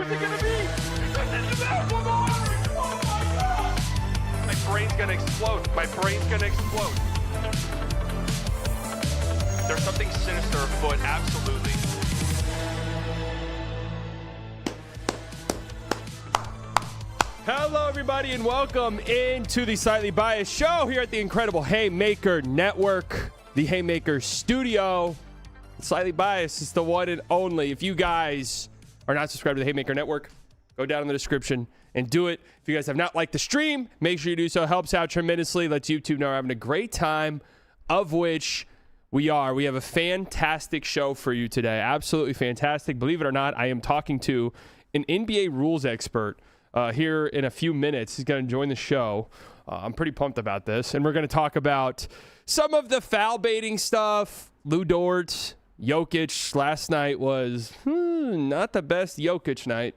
What's it gonna be? Oh my God! My brain's gonna explode. My brain's gonna explode. There's something sinister afoot, absolutely. Hello, everybody, and welcome into the Slightly Biased Show here at the incredible Haymaker Network, the Haymaker Studio. Slightly Biased is the one and only. If you guys are not subscribed to the Haymaker Network, go down in the description and do it. If you guys have not liked the stream, make sure you do so. Helps out tremendously. Lets YouTube know we're having a great time, of which we are. We have a fantastic show for you today. Absolutely fantastic. Believe it or not, I am talking to an NBA rules expert here in a few minutes. He's going to join the show. I'm pretty pumped about this. And we're going to talk about some of the foul baiting stuff. Lou Dort, Jokic last night was not the best Jokic night,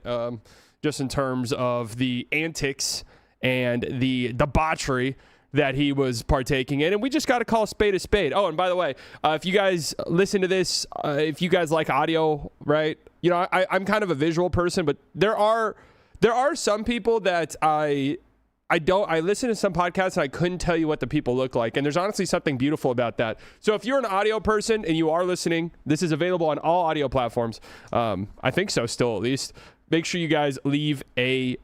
just in terms of the antics and the debauchery that he was partaking in. And we just got to call a spade a spade. Oh, and by the way, if you guys listen to this, if you guys like audio, right? You know, I'm kind of a visual person, but there are some people that I listen to some podcasts and I couldn't tell you what the people look like. And there's honestly something beautiful about that. So if you're an audio person and you are listening, this is available on all audio platforms. I think so still, at least. Make sure you guys leave a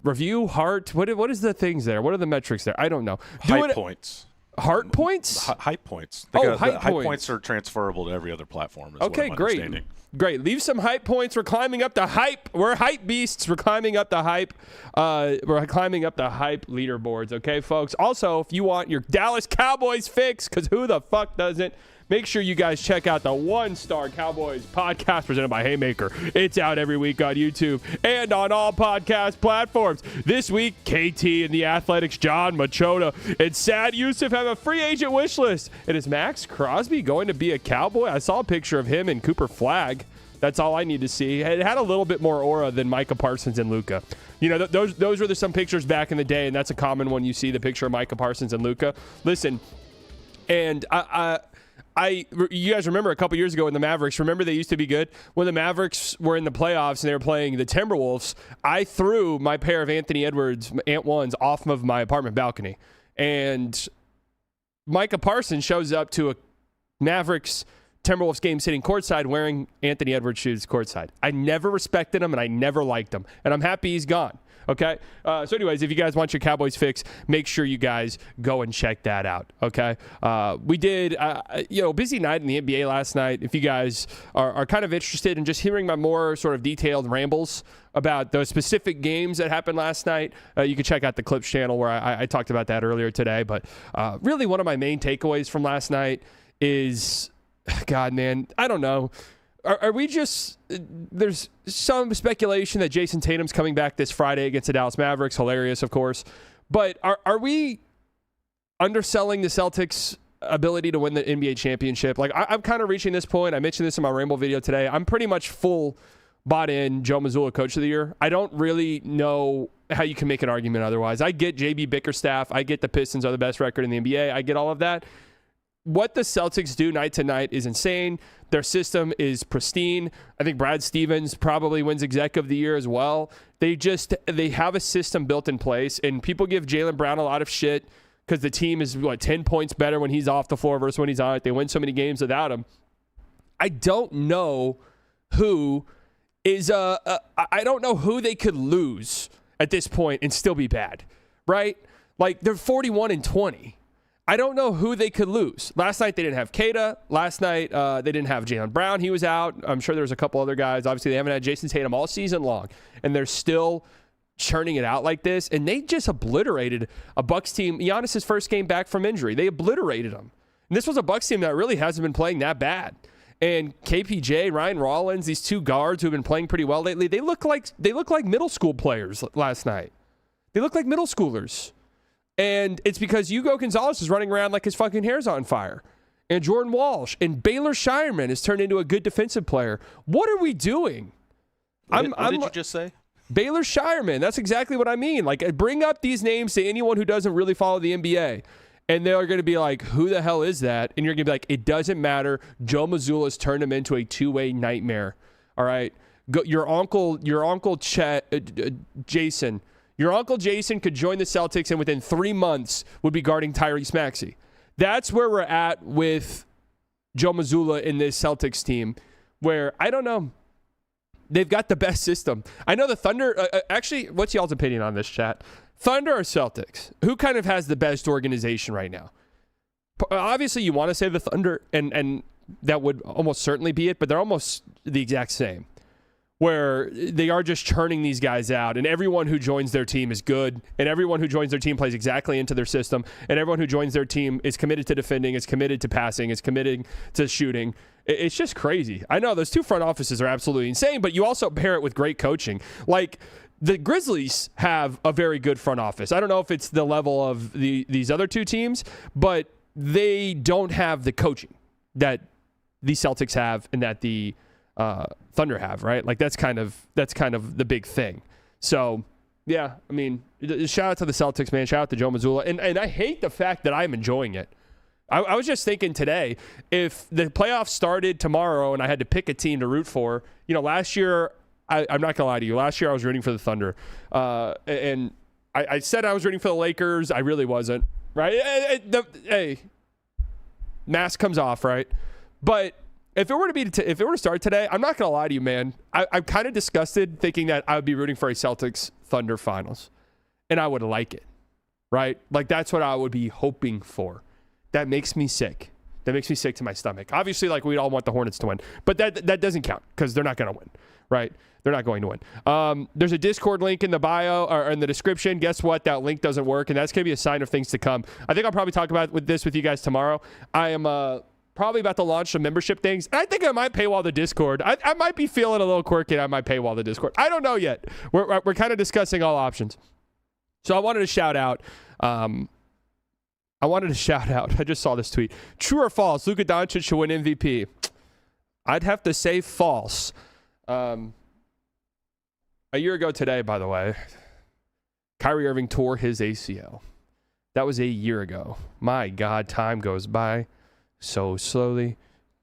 review, heart. What is the things there? What are the metrics there? I don't know. Hype points. Heart points? Hype points. Hype points are transferable to every other platform. Okay, great. Great. Leave some hype points. We're climbing up the hype. We're hype beasts. We're climbing up the hype. We're climbing up the hype leaderboards. Okay, folks. Also, if you want your Dallas Cowboys fix, because who the fuck doesn't, make sure you guys check out the One Star Cowboys podcast presented by Haymaker. It's out every week on YouTube and on all podcast platforms. This week, KT and the Athletics' John Machota and Sad Yusuf have a free agent wish list. And is Max Crosby going to be a Cowboy? I saw a picture of him and Cooper Flagg. That's all I need to see. It had a little bit more aura than Micah Parsons and Luka. You know, those were some pictures back in the day, and that's a common one. You see the picture of Micah Parsons and Luka. Listen, and you guys remember a couple years ago when the Mavericks, remember they used to be good? When the Mavericks were in the playoffs and they were playing the Timberwolves, I threw my pair of Anthony Edwards Ant 1s off of my apartment balcony. And Micah Parsons shows up to a Mavericks Timberwolves game sitting courtside wearing Anthony Edwards shoes courtside. I never respected him and I never liked him. And I'm happy he's gone. Okay. So anyways, if you guys want your Cowboys fix, make sure you guys go and check that out. Okay. We did, busy night in the NBA last night. If you guys are kind of interested in just hearing my more sort of detailed rambles about those specific games that happened last night, you can check out the Clips channel where I talked about that earlier today. But really one of my main takeaways from last night is, God, man, I don't know. Are we just – there's some speculation that Jason Tatum's coming back this Friday against the Dallas Mavericks. Hilarious, of course. But are we underselling the Celtics' ability to win the NBA championship? Like, I'm kind of reaching this point. I mentioned this in my Rainbow video today. I'm pretty much full bought in Joe Mazzulla Coach of the Year. I don't really know how you can make an argument otherwise. I get JB Bickerstaff. I get the Pistons are the best record in the NBA. I get all of that. What the Celtics do night to night is insane. Their system is pristine. I think Brad Stevens probably wins Exec of the Year as well. They have a system built in place, and people give Jaylen Brown a lot of shit because the team is, 10 points better when he's off the floor versus when he's on it. They win so many games without him. I don't know who is I don't know who they could lose at this point and still be bad, right? Like, they're 41-20. I don't know who they could lose. Last night, they didn't have Kata. Last night, they didn't have Jaylen Brown. He was out. I'm sure there was a couple other guys. Obviously, they haven't had Jason Tatum all season long, and they're still churning it out like this. And they just obliterated a Bucks team. Giannis's first game back from injury. They obliterated them. And this was a Bucks team that really hasn't been playing that bad. And KPJ, Ryan Rollins, these two guards who have been playing pretty well lately, they look like middle school players last night. They look like middle schoolers. And it's because Hugo Gonzalez is running around like his fucking hair's on fire. And Jordan Walsh and Baylor Shireman has turned into a good defensive player. What are we doing? What did you just say? Baylor Shireman. That's exactly what I mean. Like, bring up these names to anyone who doesn't really follow the NBA. And they're going to be like, who the hell is that? And you're going to be like, it doesn't matter. Joe Mazzulla's turned him into a two-way nightmare. All right? Your uncle Jason. Your uncle Jason could join the Celtics and within 3 months would be guarding Tyrese Maxey. That's where we're at with Joe Mazzulla in this Celtics team, where I don't know. They've got the best system. I know the Thunder. Actually, what's y'all's opinion on this, chat? Thunder or Celtics? Who kind of has the best organization right now? Obviously, you want to say the Thunder, and that would almost certainly be it, but they're almost the exact same, where they are just churning these guys out, and everyone who joins their team is good, and everyone who joins their team plays exactly into their system, and everyone who joins their team is committed to defending, is committed to passing, is committed to shooting. It's just crazy. I know those two front offices are absolutely insane, but you also pair it with great coaching. Like, the Grizzlies have a very good front office. I don't know if it's the level of these other two teams, but they don't have the coaching that the Celtics have and that the Thunder have, right? Like that's kind of the big thing. So yeah, I mean, shout out to the Celtics, man. Shout out to Joe Mazzulla, and I hate the fact that I'm enjoying it. I was just thinking today, if the playoffs started tomorrow and I had to pick a team to root for, last year I'm not gonna lie to you. Last year I was rooting for the Thunder, and I said I was rooting for the Lakers. I really wasn't, right? Hey, mask comes off, right? But if it were to start today, I'm not gonna lie to you, man. I'm kind of disgusted thinking that I would be rooting for a Celtics Thunder finals, and I would like it, right? Like that's what I would be hoping for. That makes me sick. That makes me sick to my stomach. Obviously, like we all want the Hornets to win, but that doesn't count because they're not gonna win, right? They're not going to win. There's a Discord link in the bio or in the description. Guess what? That link doesn't work, and that's going to be a sign of things to come. I think I'll probably talk about this with you guys tomorrow. I am probably about to launch some membership things. I think I might paywall the Discord. I might be feeling a little quirky. I might paywall the Discord. I don't know yet. We're kind of discussing all options. So I wanted to shout out. I just saw this tweet. True or false? Luka Doncic should win MVP. I'd have to say false. A year ago today, by the way, Kyrie Irving tore his ACL. That was a year ago. My God, time goes by so slowly.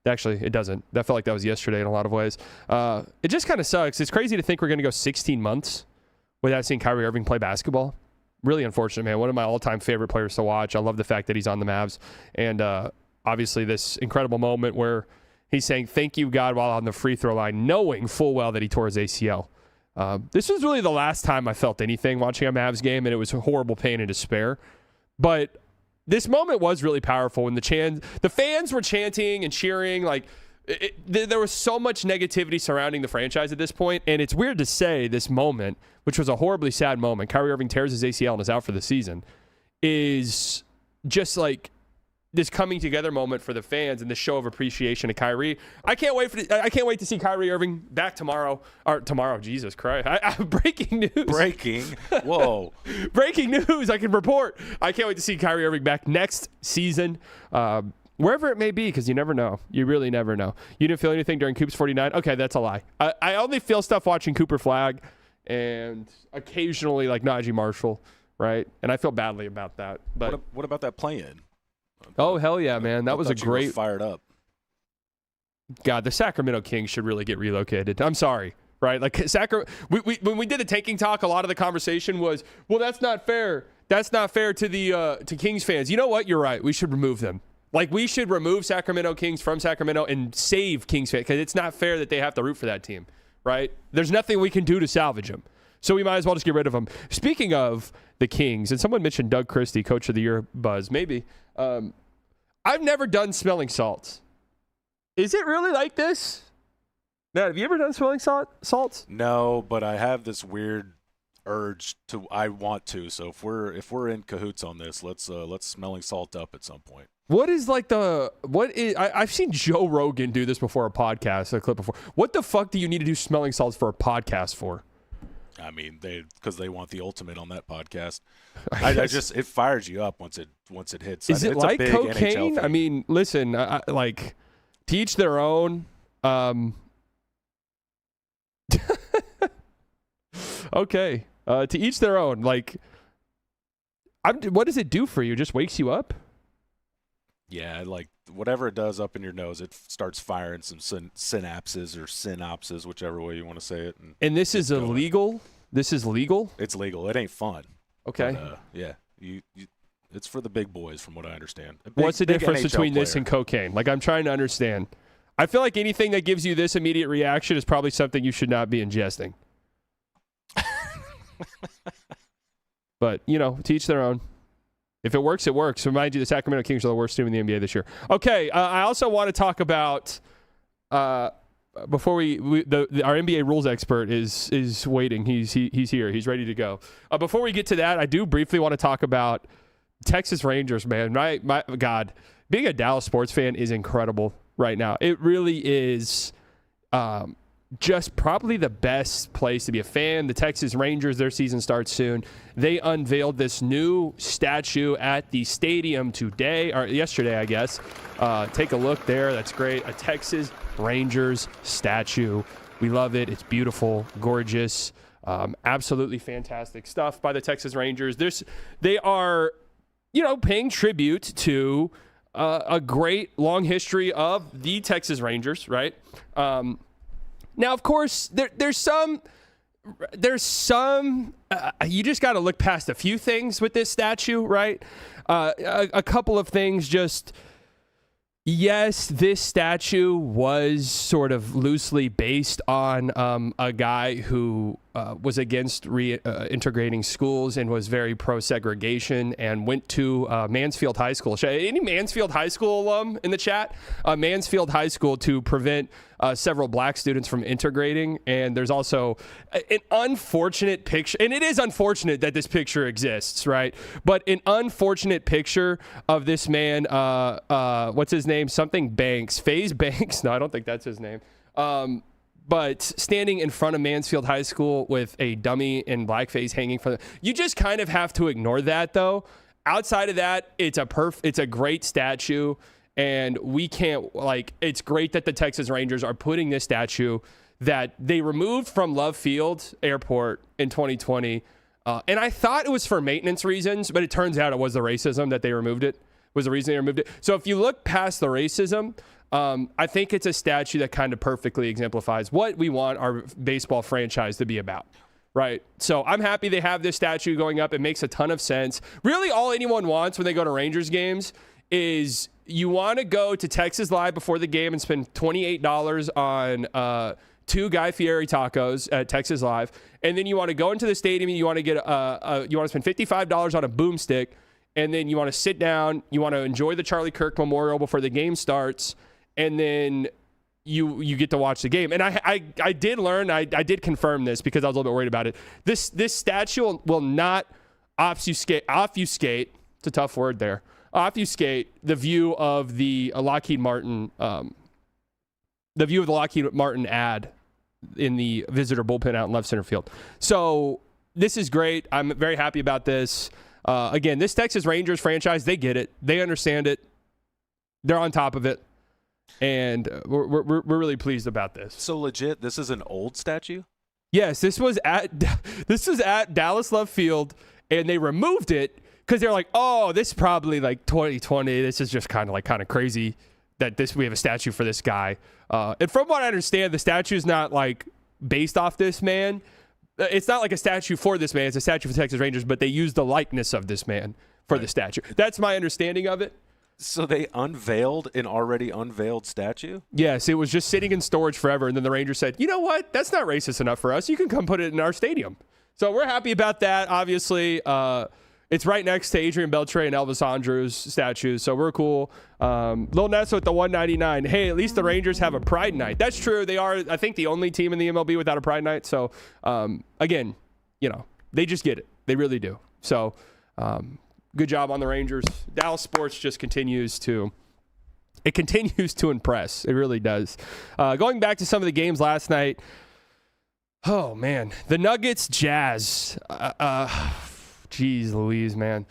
Actually, it doesn't. That felt like that was yesterday in a lot of ways. It just kind of sucks. It's crazy to think we're going to go 16 months without seeing Kyrie Irving play basketball. Really unfortunate, man. One of my all-time favorite players to watch. I love the fact that he's on the Mavs. And obviously this incredible moment where he's saying, thank you, God, while on the free throw line, knowing full well that he tore his ACL. This was really the last time I felt anything watching a Mavs game, and it was horrible pain and despair. But this moment was really powerful when the fans were chanting and cheering. Like there was so much negativity surrounding the franchise at this point, and it's weird to say this moment, which was a horribly sad moment, Kyrie Irving tears his ACL and is out for the season, is just like this coming together moment for the fans and the show of appreciation to Kyrie. I can't wait to see Kyrie Irving back tomorrow. Jesus Christ. Breaking news. Whoa. Breaking news. I can report. I can't wait to see Kyrie Irving back next season. Wherever it may be, because you never know. You really never know. You didn't feel anything during Coops 49? Okay, that's a lie. I only feel stuff watching Cooper Flag and occasionally like Najee Marshall, right? And I feel badly about that. But what about that play-in? Oh, hell yeah, man. That was a great... fired up. God, the Sacramento Kings should really get relocated. I'm sorry, right? Like, when we did the tanking talk, a lot of the conversation was, well, that's not fair. That's not fair to the to Kings fans. You know what? You're right. We should remove them. Like, we should remove Sacramento Kings from Sacramento and save Kings fans, because it's not fair that they have to root for that team, right? There's nothing we can do to salvage them. So we might as well just get rid of them. Speaking of the Kings, and someone mentioned Doug Christie, Coach of the Year buzz, maybe. I've never done smelling salts. Is it really like this? Matt, have you ever done smelling salts? No, but I have this weird urge to. I want to. So if we're in cahoots on this, let's smelling salt up at some point. I've seen Joe Rogan do this before a clip before. What the fuck do you need to do smelling salts for a podcast for? I mean, because they want the ultimate on that podcast. It fires you up once it hits. Is it like cocaine? I mean, listen, like to each their own. Okay, to each their own. Like, what does it do for you? Just wakes you up? Yeah, like whatever it does up in your nose, it starts firing some synapses or synapses, whichever way you want to say it. And this is illegal? This is legal? It's legal. It ain't fun. Okay. But, yeah, it's for the big boys, from what I understand. What's the difference NHL between this player. and cocaine? Like, I'm trying to understand. I feel like anything that gives you this immediate reaction is probably something you should not be ingesting. But, to each their own. If it works, it works. Remind you, the Sacramento Kings are the worst team in the NBA this year. Okay, I also want to talk about before our NBA rules expert is waiting. He's here. He's ready to go. Before we get to that, I do briefly want to talk about Texas Rangers. Man, my God, being a Dallas sports fan is incredible right now. It really is. Just probably the best place to be a fan. The Texas Rangers, their season starts soon. They unveiled this new statue at the stadium today, or yesterday, I guess. Take a look there. That's great. A Texas Rangers statue. We love it. It's beautiful, gorgeous, absolutely fantastic stuff by the Texas Rangers. They are, paying tribute to a great long history of the Texas Rangers, right? Now, of course, there's some. You just got to look past a few things with this statue, right? A couple of things. Yes, this statue was sort of loosely based on a guy who was against integrating schools and was very pro-segregation and went to Mansfield High School. Any Mansfield High School alum in the chat? Mansfield High School to prevent several black students from integrating. And there's also an unfortunate picture, and it is unfortunate that this picture exists, right? But an unfortunate picture of this man, what's his name? Something Banks. FaZe Banks? No, I don't think that's his name. But standing in front of Mansfield High School with a dummy in blackface hanging from you just kind of have to ignore that, though. Outside of that, it's a great statue, and we can't, it's great that the Texas Rangers are putting this statue that they removed from Love Field Airport in 2020. And I thought it was for maintenance reasons, but it turns out it was the racism that they removed it, was the reason they removed it. So if you look past the racism, I think it's a statue that kind of perfectly exemplifies what we want our baseball franchise to be about, right? So I'm happy they have this statue going up. It makes a ton of sense. Really, all anyone wants when they go to Rangers games is you want to go to Texas Live before the game and spend $28 on 2 Guy Fieri tacos at Texas Live, and then you want to go into the stadium and you want to get you want to spend $55 on a boomstick, and then you want to sit down, you want to enjoy the Charlie Kirk Memorial before the game starts. And then you get to watch the game. And I did learn, I did confirm this because I was a little bit worried about it. This statue will not obfuscate, it's a tough word there, obfuscate the view of the Lockheed Martin, ad in the visitor bullpen out in left center field. So this is great. I'm very happy about this. Again, this Texas Rangers franchise, they get it. They understand it. They're on top of it. And we're really pleased about this. So legit, this is an old statue? Yes, this was at Dallas Love Field, and they removed it because they're like, oh, this is probably like 2020. This is just kind of crazy that we have a statue for this guy. And from what I understand, the statue is not like based off this man. It's not like a statue for this man. It's a statue for Texas Rangers, but they use the likeness of this man for the statue. That's my understanding of it. So they unveiled an already unveiled statue? Yes, it was just sitting in storage forever. And then the Rangers said, you know what? That's not racist enough for us. You can come put it in our stadium. So we're happy about that. Obviously, it's right next to Adrian Beltre and Elvis Andrus statues. So we're cool. Lil Ness with the 199. Hey, at least the Rangers have a Pride Night. That's true. They are, I think, the only team in the MLB without a Pride Night. So, again, they just get it. They really do. So, good job on the Rangers. Dallas sports just continues to impress. It really does. Going back to some of the games last night. Oh, man. The Nuggets, Jazz. Jeez Louise, man.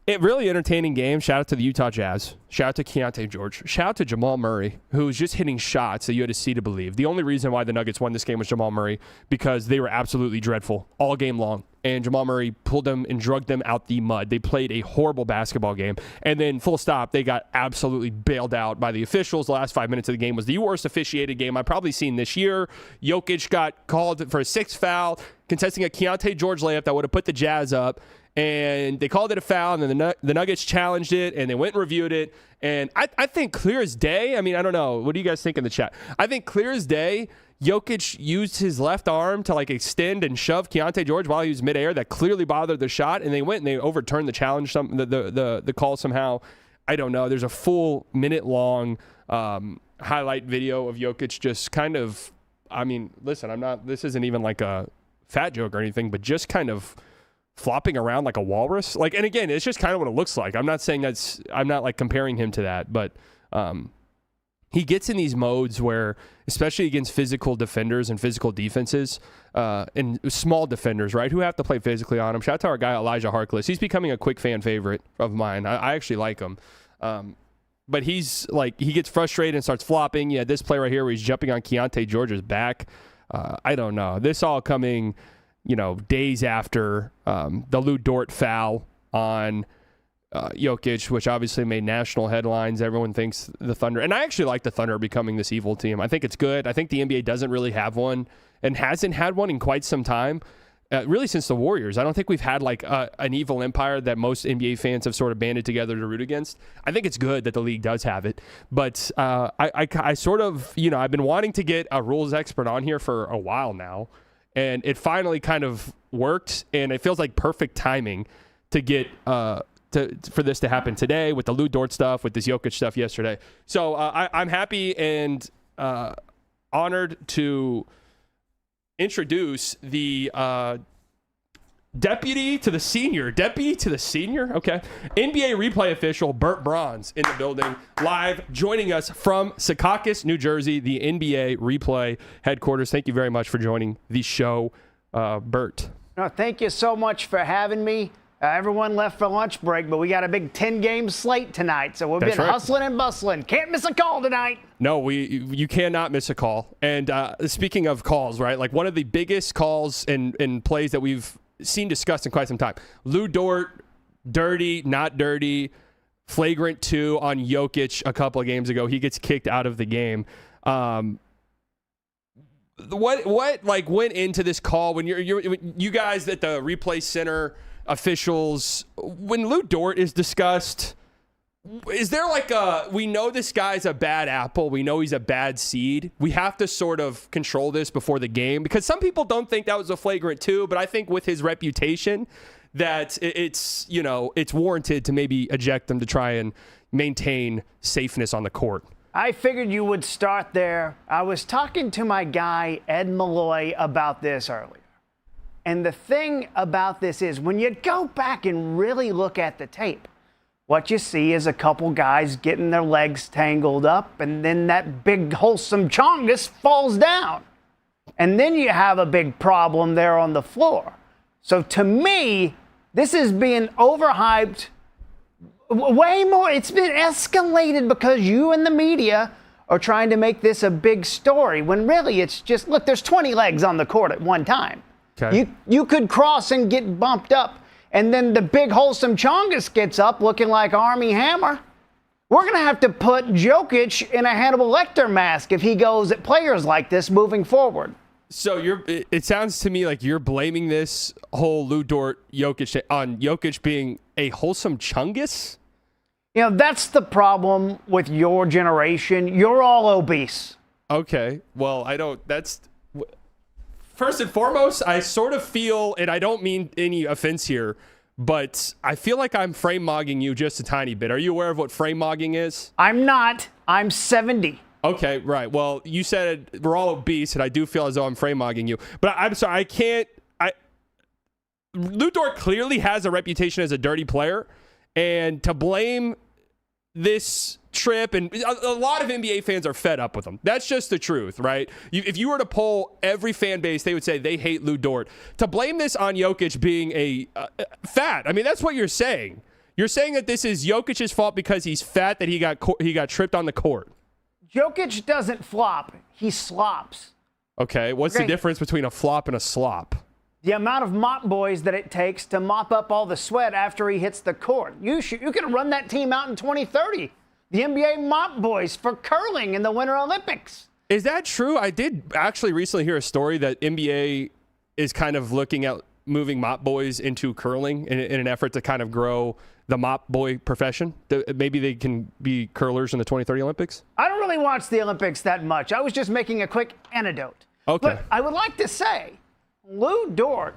Really entertaining game. Shout out to the Utah Jazz. Shout out to Keontae George. Shout out to Jamal Murray, who was just hitting shots that you had to see to believe. The only reason why the Nuggets won this game was Jamal Murray, because they were absolutely dreadful all game long. and Jamal Murray pulled them and drugged them out the mud. They played a horrible basketball game. And then full stop, they got absolutely bailed out by the officials. The last 5 minutes of the game was the worst officiated game I've probably seen this year. Jokic got called for a 6th foul, contesting a Keontae George layup that would have put the Jazz up. And they called it a foul, and then the Nuggets challenged it, and they went and reviewed it. And I think clear as day, I mean, I don't know. What do you guys think in the chat? I think clear as day, Jokic used his left arm to, like, extend and shove Keontae George while he was midair. That clearly bothered the shot, and they went and they overturned the challenge, the call somehow. I don't know. There's a full minute-long highlight video of Jokic just kind of, I mean, listen, this isn't even like a fat joke or anything, but just kind of flopping around like a walrus. Like, and again, it's just kind of what it looks like. I'm not saying I'm not like comparing him to that, but he gets in these modes where, especially against physical defenders and physical defenses, and small defenders, right, who have to play physically on him. Shout out to our guy Elijah Harkless. He's becoming a quick fan favorite of mine. I actually like him. But he's like, he gets frustrated and starts flopping. Yeah, this play right here where he's jumping on Keontae George's back. I don't know. This all coming, days after the Lou Dort foul on Jokic, which obviously made national headlines. Everyone thinks the Thunder, and I actually like the Thunder becoming this evil team. I think it's good. I think the NBA doesn't really have one and hasn't had one in quite some time, really since the Warriors. I don't think we've had like an evil empire that most NBA fans have sort of banded together to root against. I think it's good that the league does have it, but I sort of, I've been wanting to get a rules expert on here for a while now, and it finally kind of worked, and it feels like perfect timing to get for this to happen today with the Lou Dort stuff, with this Jokic stuff yesterday. So I'm happy and honored to introduce the deputy to the senior. Okay. NBA replay official Bert Bronze in the building, live, joining us from Secaucus, New Jersey, the NBA replay headquarters. Thank you very much for joining the show, Bert. No, thank you so much for having me. Everyone left for lunch break, but we got a big 10-game slate tonight, so we've been hustling and bustling. Can't miss a call tonight. No, you cannot miss a call. And speaking of calls, right, like one of the biggest calls and plays that we've seen discussed in quite some time. Lou Dort, dirty, not dirty, flagrant 2 on Jokic a couple of games ago. He gets kicked out of the game. What like went into this call when you guys at the replay center officials, when Lou Dort is discussed, is there like we know this guy's a bad apple, we know he's a bad seed, we have to sort of control this before the game? Because some people don't think that was a flagrant 2, but I think with his reputation that it's warranted to maybe eject him to try and maintain safeness on the court. I figured you would start there. I was talking to my guy Ed Malloy about this earlier. And the thing about this is, when you go back and really look at the tape, what you see is a couple guys getting their legs tangled up, and then that big wholesome chongus falls down. And then you have a big problem there on the floor. So to me, this is being overhyped way more. It's been escalated because you and the media are trying to make this a big story, when really it's just, look, there's 20 legs on the court at one time. Okay. You could cross and get bumped up, and then the big wholesome chongus gets up looking like Army Hammer. We're going to have to put Jokic in a Hannibal Lecter mask if he goes at players like this moving forward. So it sounds to me like you're blaming this whole Lou Dort Jokic on Jokic being a wholesome chungus? That's the problem with your generation. You're all obese. Okay. Well, first and foremost, I sort of feel, and I don't mean any offense here, but I feel like I'm frame mogging you just a tiny bit. Are you aware of what frame mogging is? I'm not. I'm 70. Okay, right. Well, you said we're all obese, and I do feel as though I'm frame mogging you. But I'm sorry, I can't. Lou Dort clearly has a reputation as a dirty player, and to blame this trip, and a lot of NBA fans are fed up with him. That's just the truth, right? If you were to poll every fan base, they would say they hate Lou Dort. To blame this on Jokic being a fat, I mean, that's what you're saying. You're saying that this is Jokic's fault because he's fat, that he got tripped on the court. Jokic doesn't flop. He slops. Okay, what's the difference between a flop and a slop? The amount of mop boys that it takes to mop up all the sweat after he hits the court. You could run that team out in 2030. The NBA mop boys for curling in the Winter Olympics. Is that true? I did actually recently hear a story that NBA is kind of looking at moving mop boys into curling in an effort to kind of grow the mop boy profession. Maybe they can be curlers in the 2030 Olympics? I don't really watch the Olympics that much. I was just making a quick anecdote. Okay. But I would like to say, Lou Dort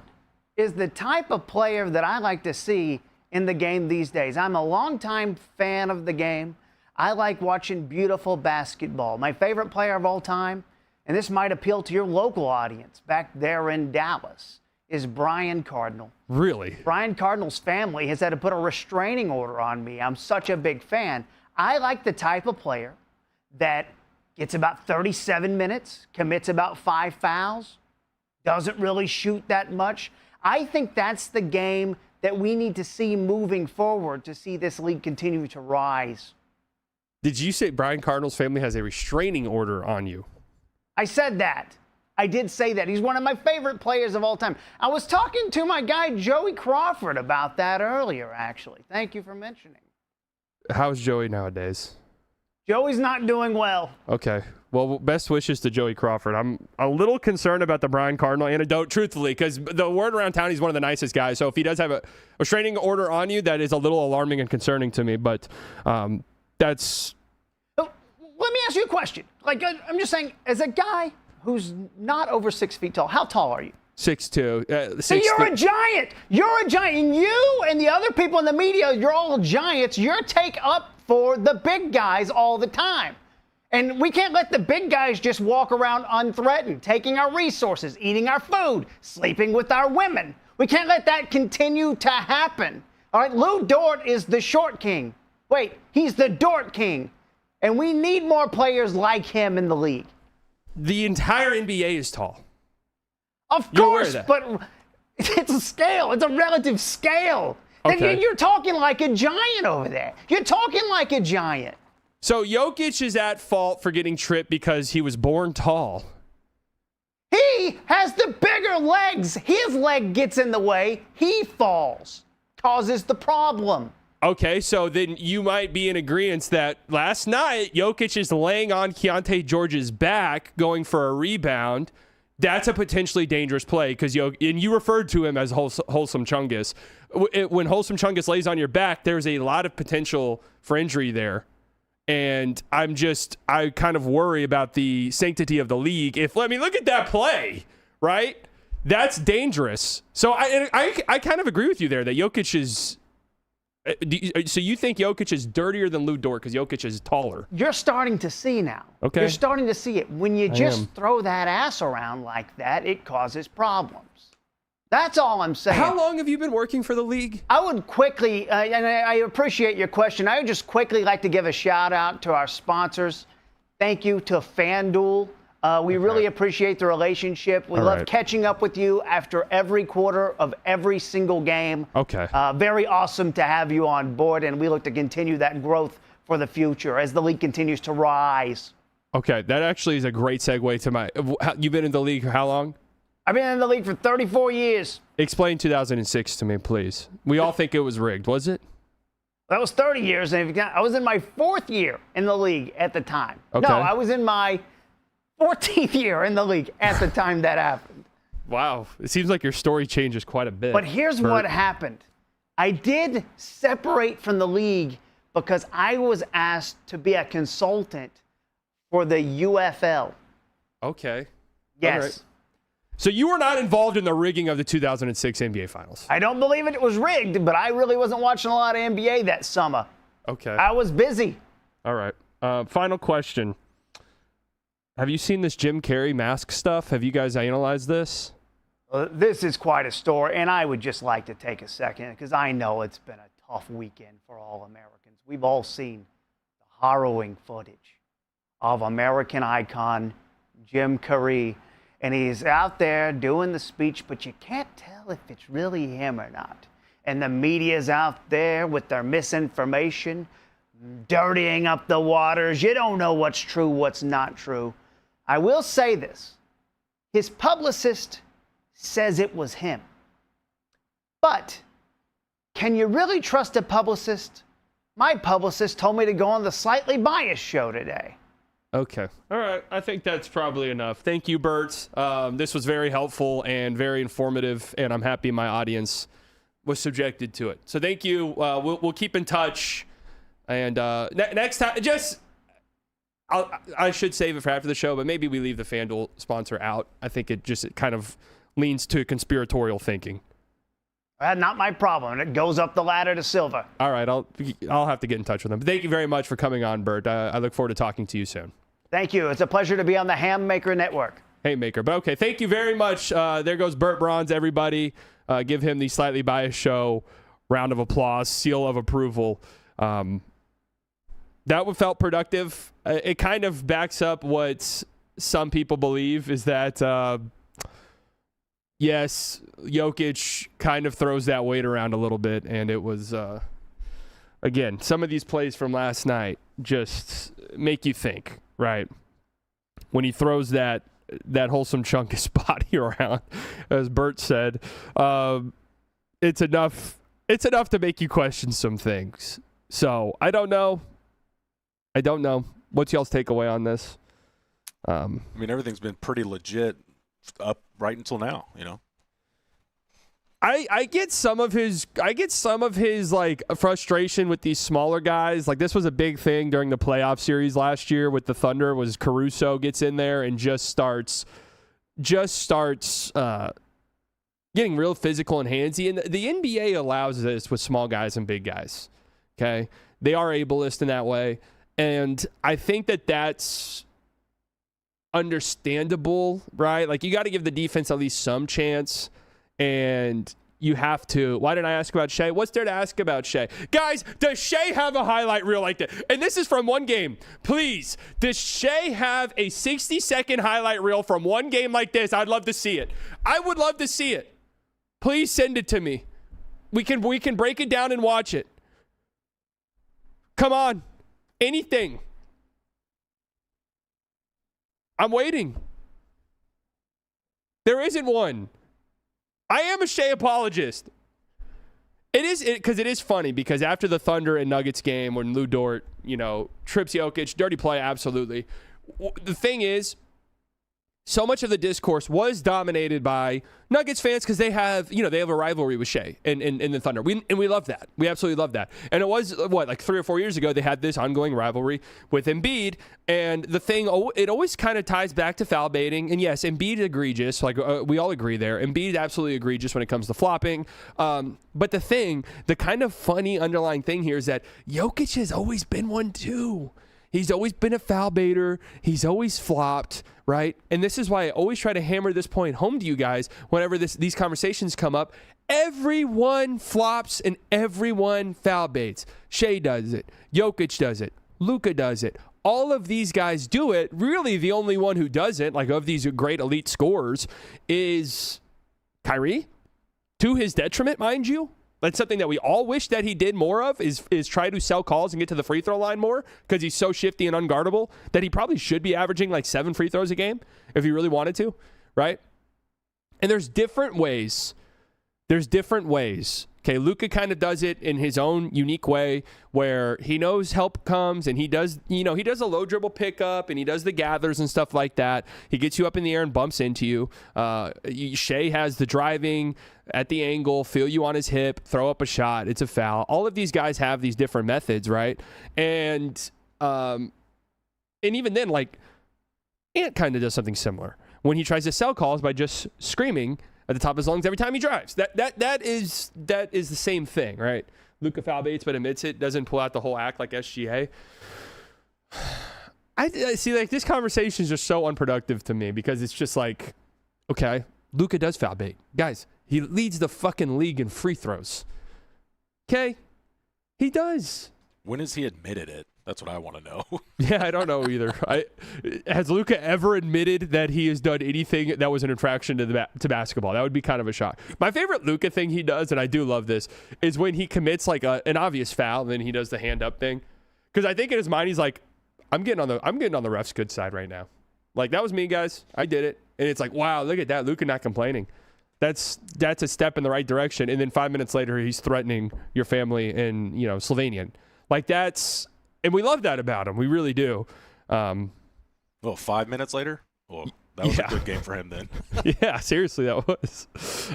is the type of player that I like to see in the game these days. I'm a longtime fan of the game. I like watching beautiful basketball. My favorite player of all time, and this might appeal to your local audience back there in Dallas, is Brian Cardinal. Really? Brian Cardinal's family has had to put a restraining order on me. I'm such a big fan. I like the type of player that gets about 37 minutes, commits about 5 fouls, doesn't really shoot that much. I think that's the game that we need to see moving forward to see this league continue to rise. Did you say Brian Cardinal's family has a restraining order on you? I said that. I did say that. He's one of my favorite players of all time. I was talking to my guy Joey Crawford about that earlier, actually. Thank you for mentioning. How's Joey nowadays? Joey's not doing well. Okay. Well, best wishes to Joey Crawford. I'm a little concerned about the Brian Cardinal anecdote, truthfully, because the word around town, he's one of the nicest guys. So if he does have a restraining order on you, that is a little alarming and concerning to me. But that's... Let me ask you a question. Like, I'm just saying, as a guy who's not over 6 feet tall, how tall are you? 6'2". So you're a giant. You're a giant. And you and the other people in the media, you're all giants. You're take up for the big guys all the time. And we can't let the big guys just walk around unthreatened, taking our resources, eating our food, sleeping with our women. We can't let that continue to happen. All right, Lou Dort is the short king. Wait, he's the Dort king. And we need more players like him in the league. The entire NBA is tall. Of course, but it's a scale. It's a relative scale. Okay. And you're talking like a giant over there. You're talking like a giant. So Jokic is at fault for getting tripped because he was born tall. He has the bigger legs. His leg gets in the way. He falls. Causes the problem. Okay, so then you might be in agreement that last night Jokic is laying on Keontae George's back going for a rebound. That's a potentially dangerous play because and you referred to him as Wholesome Chungus. When Wholesome Chungus lays on your back, there's a lot of potential for injury there. And I kind of worry about the sanctity of the league. Look at that play, right? That's dangerous. So I kind of agree with you there that Jokic is... So you think Jokic is dirtier than Lou Dort because Jokic is taller? You're starting to see now. Okay. You're starting to see it. When you just throw that ass around like that, it causes problems. That's all I'm saying. How long have you been working for the league? I would quickly, and I appreciate your question, I would just quickly like to give a shout out to our sponsors. Thank you to FanDuel. We really appreciate the relationship. We love catching up with you after every quarter of every single game. Okay. Very awesome to have you on board, and we look to continue that growth for the future as the league continues to rise. Okay, that actually is a great segue to you've been in the league how long? I've been in the league for 34 years. Explain 2006 to me, please. We all think it was rigged, was it? That was 30 years, and I was in my 4th year in the league at the time. Okay. No, I was in my 14th year in the league at the time that happened. Wow. It seems like your story changes quite a bit. But here's what happened. I did separate from the league because I was asked to be a consultant for the UFL. Okay. Yes. All right. So you were not involved in the rigging of the 2006 NBA Finals? I don't believe it was rigged, but I really wasn't watching a lot of NBA that summer. Okay. I was busy. All right. Final question. Have you seen this Jim Carrey mask stuff? Have you guys analyzed this? This is quite a story, and I would just like to take a second because I know it's been a tough weekend for all Americans. We've all seen the harrowing footage of American icon Jim Carrey, and he's out there doing the speech, but you can't tell if it's really him or not. And the media's out there with their misinformation, dirtying up the waters. You don't know what's true, what's not true. I will say this. His publicist says it was him. But can you really trust a publicist? My publicist told me to go on the Slightly Biased show today. Okay. All right. I think that's probably enough. Thank you, Bert. This was very helpful and very informative, and I'm happy my audience was subjected to it. So thank you. We'll keep in touch. And next time, I should save it for after the show, but maybe we leave the FanDuel sponsor out. I think it kind of leans to conspiratorial thinking. Not my problem. It goes up the ladder to silver. All right. I'll have to get in touch with them. But thank you very much for coming on, Bert. I look forward to talking to you soon. Thank you. It's a pleasure to be on the Haymaker Network. Haymaker. But okay, thank you very much. There goes Bert Bronze, everybody. Give him the Slightly Biased Show round of applause, seal of approval. That felt productive. It kind of backs up what some people believe is that, yes, Jokic kind of throws that weight around a little bit. And it was, again, some of these plays from last night just make you think, right? When he throws that wholesome chunk of his body around, as Bert said, it's enough to make you question some things. So I don't know. What's y'all's takeaway on this? I mean, everything's been pretty legit up right until now, you know. I get some of his like frustration with these smaller guys. Like, this was a big thing during the playoff series last year with the Thunder, was Caruso gets in there and just starts getting real physical and handsy. And the NBA allows this with small guys and big guys. Okay, they are ableist in that way, and I think that's understandable, right? Like, you got to give the defense at least some chance. And you have to. Why didn't I ask about Shea? What's there to ask about Shea? Guys, does Shea have a highlight reel like that? And this is from one game. Please, does Shea have a 60-second highlight reel from one game like this? I'd love to see it. I would love to see it. Please send it to me. We can break it down and watch it. Come on. Anything. I'm waiting. There isn't one. I am a Shea apologist. It is funny because after the Thunder and Nuggets game when Lou Dort, trips Jokic, dirty play, absolutely. The thing is, so much of the discourse was dominated by Nuggets fans because they have a rivalry with Shea and the Thunder. We love that. We absolutely love that. And it was, like 3 or 4 years ago, they had this ongoing rivalry with Embiid. And the thing, it always kind of ties back to foul baiting. And yes, Embiid egregious. Like, we all agree there. Embiid absolutely egregious when it comes to flopping. But the kind of funny underlying thing here is that Jokic has always been one too. He's always been a foul baiter. He's always flopped, right? And this is why I always try to hammer this point home to you guys whenever these conversations come up. Everyone flops and everyone foul baits. Shea does it. Jokic does it. Luka does it. All of these guys do it. Really, the only one who doesn't, like of these great elite scorers, is Kyrie. To his detriment, mind you. That's something that we all wish that he did more of, is try to sell calls and get to the free throw line more, because he's so shifty and unguardable that he probably should be averaging like 7 free throws a game if he really wanted to, right? And there's different ways. Okay, Luka kind of does it in his own unique way where he knows help comes and he does a low dribble pickup and he does the gathers and stuff like that. He gets you up in the air and bumps into you. Shea has the driving at the angle, feel you on his hip, throw up a shot. It's a foul. All of these guys have these different methods, right? And even then, like, Ant kind of does something similar when he tries to sell calls by just screaming at the top of his lungs every time he drives. That is the same thing, right? Luka foul baits but admits it, doesn't pull out the whole act like SGA. I see, like, this conversation is just so unproductive to me because it's just like, okay, Luka does foul bait. Guys, he leads the fucking league in free throws. Okay? He does. When has he admitted it? That's what I want to know. Yeah, I don't know either. Has Luka ever admitted that he has done anything that was an infraction to basketball? That would be kind of a shock. My favorite Luka thing he does, and I do love this, is when he commits like an obvious foul, and then he does the hand up thing. Because I think in his mind he's like, I'm getting on the ref's good side right now. Like, that was me, guys. I did it. And it's like, wow, look at that. Luka not complaining. That's a step in the right direction. And then 5 minutes later, he's threatening your family in, Slovenian. Like and we love that about him. We really do. 5 minutes later? Well, that was a good game for him then. Yeah, seriously, that was.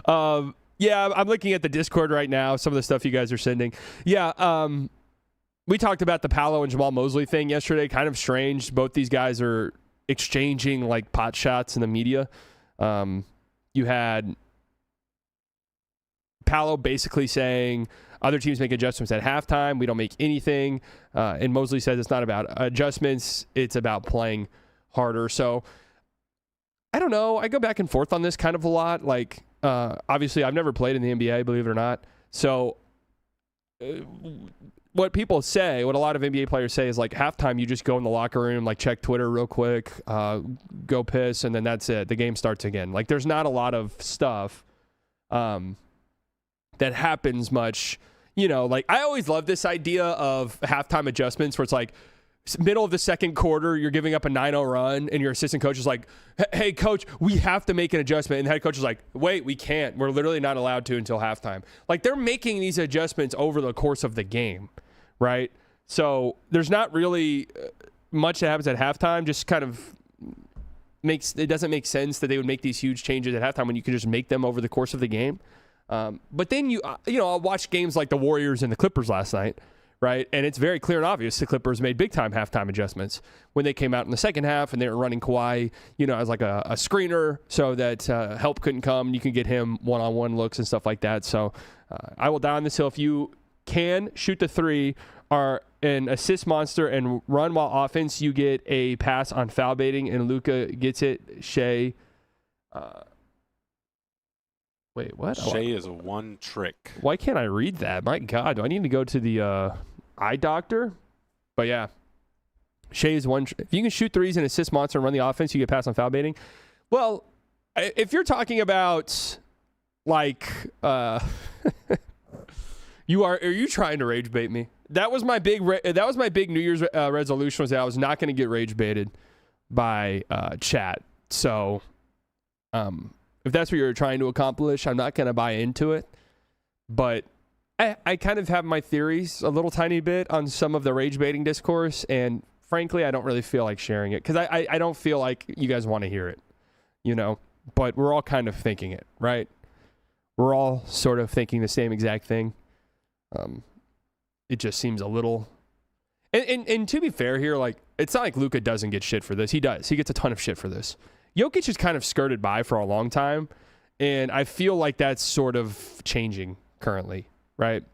I'm looking at the Discord right now, some of the stuff you guys are sending. Yeah, we talked about the Paolo and Jamal Mosley thing yesterday. Kind of strange. Both these guys are exchanging like pot shots in the media. You had Paolo basically saying other teams make adjustments at halftime. We don't make anything. And Mosley says it's not about adjustments. It's about playing harder. So I don't know. I go back and forth on this kind of a lot. Like, obviously, I've never played in the NBA, believe it or not. So what people say, what a lot of NBA players say is like halftime, you just go in the locker room, like check Twitter real quick, go piss, and then that's it. The game starts again. Like there's not a lot of stuff that happens much. Like I always love this idea of halftime adjustments where it's like middle of the second quarter, you're giving up a 9-0 run, and your assistant coach is like, hey, coach, we have to make an adjustment. And the head coach is like, wait, we can't. We're literally not allowed to until halftime. Like, they're making these adjustments over the course of the game, right? So there's not really much that happens at halftime. Just kind of it doesn't make sense that they would make these huge changes at halftime when you can just make them over the course of the game. But then I'll watch games like the Warriors and the Clippers last night, right? And it's very clear and obvious the Clippers made big-time halftime adjustments when they came out in the second half, and they were running Kawhi, as like a screener so that help couldn't come. You can get him one-on-one looks and stuff like that. So I will die on this hill. If you can shoot the three, are an assist monster, and run while offense, you get a pass on foul baiting, and Luka gets it. Shea. Wait, what? Shea is a one trick. Why can't I read that? My God, do I need to go to the eye doctor? But yeah, Shea is one. If you can shoot threes and assist monster and run the offense, you get pass on foul baiting. Well, if you're talking about like, are you trying to rage bait me? That was my big New Year's resolution, was that I was not going to get rage baited by chat. So, if that's what you're trying to accomplish, I'm not going to buy into it. But I kind of have my theories a little tiny bit on some of the rage baiting discourse, and frankly, I don't really feel like sharing it because I don't feel like you guys want to hear it, But we're all kind of thinking it, right? We're all sort of thinking the same exact thing. It just seems a little... And to be fair here, like, it's not like Luka doesn't get shit for this. He does. He gets a ton of shit for this. Jokic is kind of skirted by for a long time, and I feel like that's sort of changing currently, right?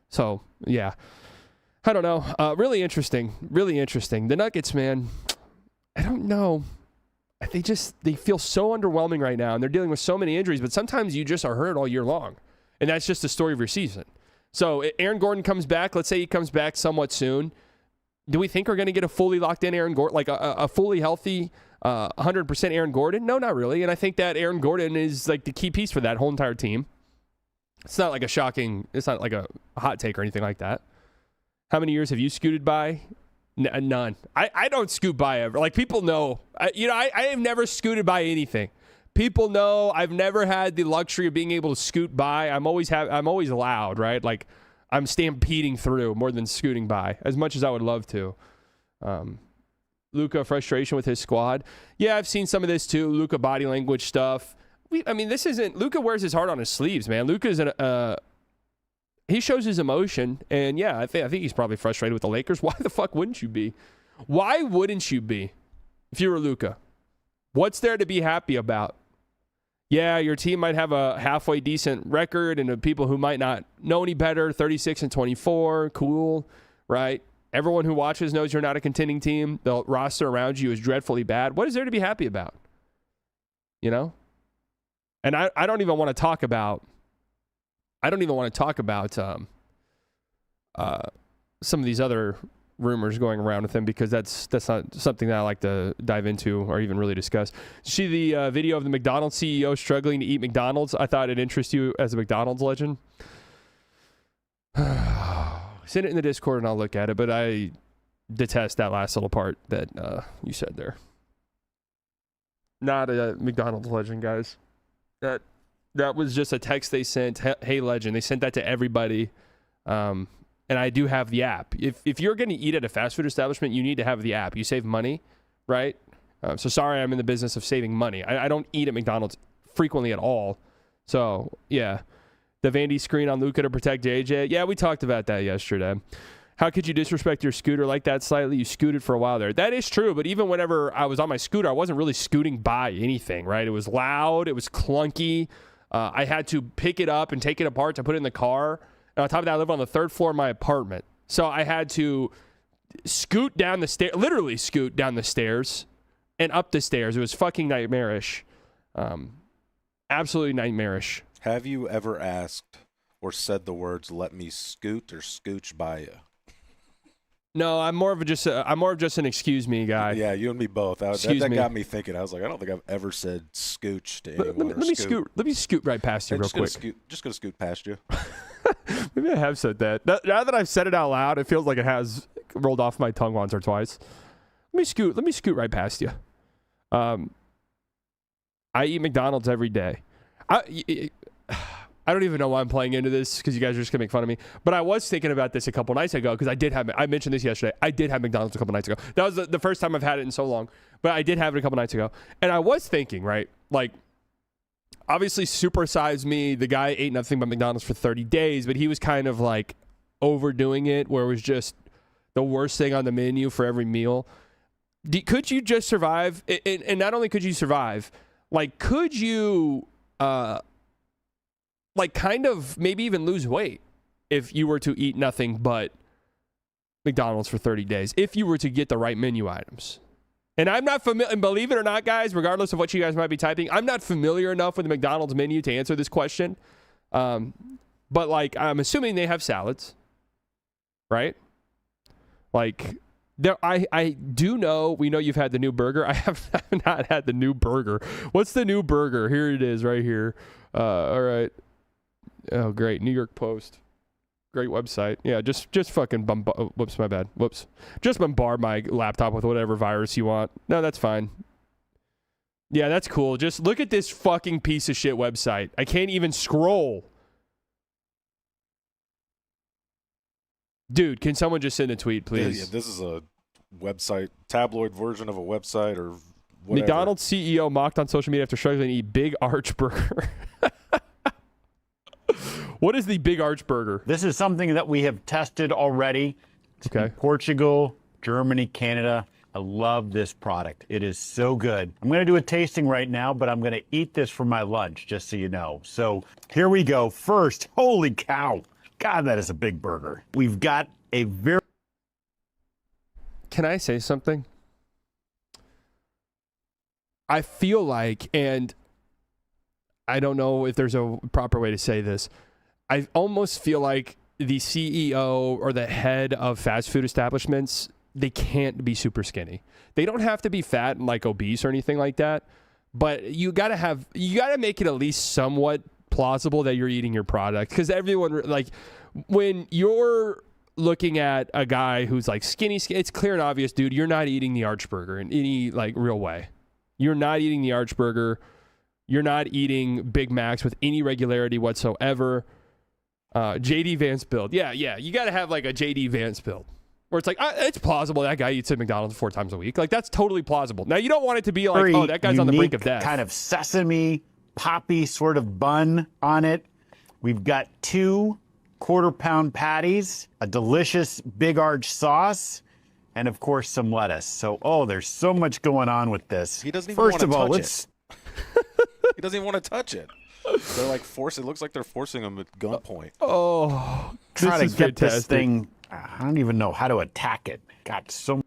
So, yeah. I don't know. Really interesting. Really interesting. The Nuggets, man, I don't know. They feel so underwhelming right now, and they're dealing with so many injuries, but sometimes you just are hurt all year long, and that's just the story of your season. So Aaron Gordon comes back. Let's say he comes back somewhat soon. Do we think we're going to get a fully locked in Aaron Gordon, like a fully healthy 100% Aaron Gordon? No, not really. And I think that Aaron Gordon is like the key piece for that whole entire team. It's not like it's not like a hot take or anything like that. How many years have you scooted by? None. I don't scoot by ever. Like, people know. I have never scooted by anything. People know I've never had the luxury of being able to scoot by. I'm always loud, right? Like, I'm stampeding through more than scooting by, as much as I would love to. Luka frustration with his squad. Yeah, I've seen some of this too. Luka body language stuff. This isn't... Luka wears his heart on his sleeves, man. Luka's he shows his emotion, and yeah, I think he's probably frustrated with the Lakers. Why the fuck wouldn't you be? Why wouldn't you be if you were Luka? What's there to be happy about? Yeah, your team might have a halfway decent record, and the people who might not know any better, 36-24, cool, right? Everyone who watches knows you're not a contending team. The roster around you is dreadfully bad. What is there to be happy about? And I don't even want to talk about. Some of these other rumors going around with him, because that's not something that I like to dive into or even really discuss. See the video of the McDonald's CEO struggling to eat McDonald's? I thought it'd interest you as a McDonald's legend. Send it in the Discord and I'll look at it, but I detest that last little part that you said there. Not a McDonald's legend, guys. That was just a text they sent. Hey, Legend. They sent that to everybody. And I do have the app. If you're going to eat at a fast food establishment, you need to have the app. You save money, right? So sorry, I'm in the business of saving money. I don't eat at McDonald's frequently at all. So, yeah. The Vandy screen on Luka to protect JJ. Yeah, we talked about that yesterday. How could you disrespect your scooter like that slightly? You scooted for a while there. That is true, but even whenever I was on my scooter, I wasn't really scooting by anything, right? It was loud. It was clunky. I had to pick it up and take it apart to put it in the car. And on top of that, I live on the 3rd floor of my apartment. So I had to scoot down the stairs, literally scoot down the stairs and up the stairs. It was fucking nightmarish. Absolutely nightmarish. Have you ever asked or said the words "let me scoot" or "scooch by you"? No, I'm more of just an excuse me guy. Yeah, you and me both. That got me thinking. I was like, I don't think I've ever said "scooch" to anyone. Let me scoot right past you real quick. Just gonna scoot past you. Maybe I have said that. Now that I've said it out loud, it feels like it has rolled off my tongue once or twice. Let me scoot right past you. I eat McDonald's every day. I don't even know why I'm playing into this because you guys are just gonna make fun of me. But I was thinking about this a couple nights ago because I mentioned this yesterday. I did have McDonald's a couple nights ago. That was the first time I've had it in so long. But I did have it a couple nights ago. And I was thinking, right, like, obviously supersized me. The guy ate nothing but McDonald's for 30 days, but he was kind of like overdoing it where it was just the worst thing on the menu for every meal. Could you just survive? And not only could you survive, like, could you... like kind of maybe even lose weight if you were to eat nothing but McDonald's for 30 days, if you were to get the right menu items. And I'm not familiar, and believe it or not, guys, regardless of what you guys might be typing, I'm not familiar enough with the McDonald's menu to answer this question. But like, I'm assuming they have salads, right? Like, I do know, we know you've had the new burger. I have not had the new burger. What's the new burger? Here it is right here. All right. Oh, great. New York Post. Great website. Yeah, just fucking whoops, my bad. Whoops. Just bombard my laptop with whatever virus you want. No, that's fine. Yeah, that's cool. Just look at this fucking piece of shit website. I can't even scroll. Dude, can someone just send a tweet, please? Yeah, this is a website, tabloid version of a website or whatever. McDonald's CEO mocked on social media after struggling to eat Big Arch Burger. What is the Big Arch Burger? This is something that we have tested already. Okay. In Portugal, Germany, Canada. I love this product. It is so good. I'm going to do a tasting right now, but I'm going to eat this for my lunch, just so you know. So here we go. First, holy cow. God, that is a big burger. We've got a very... Can I say something? I feel like, and I don't know if there's a proper way to say this, I almost feel like the CEO or the head of fast food establishments, they can't be super skinny. They don't have to be fat and like obese or anything like that, but you gotta make it at least somewhat plausible that you're eating your product, because everyone, like, when you're looking at a guy who's like skinny, it's clear and obvious, dude, you're not eating the Arch Burger in any like real way. You're not eating the Arch Burger. You're not eating Big Macs with any regularity whatsoever. JD Vance build. Yeah. You got to have like a JD Vance build where it's like, it's plausible that guy eats at McDonald's 4 times a week. Like, that's totally plausible. Now, you don't want it to be like, oh, that guy's on the brink of death. Kind of sesame, poppy sort of bun on it. We've got 2 quarter-pound patties, a delicious Big Arch sauce, and of course some lettuce. So, there's so much going on with this. He doesn't even want to touch it. He doesn't even want to touch it. They're like it looks like they're forcing him at gunpoint. Oh, trying to get this thing. I don't even know how to attack it. Got so.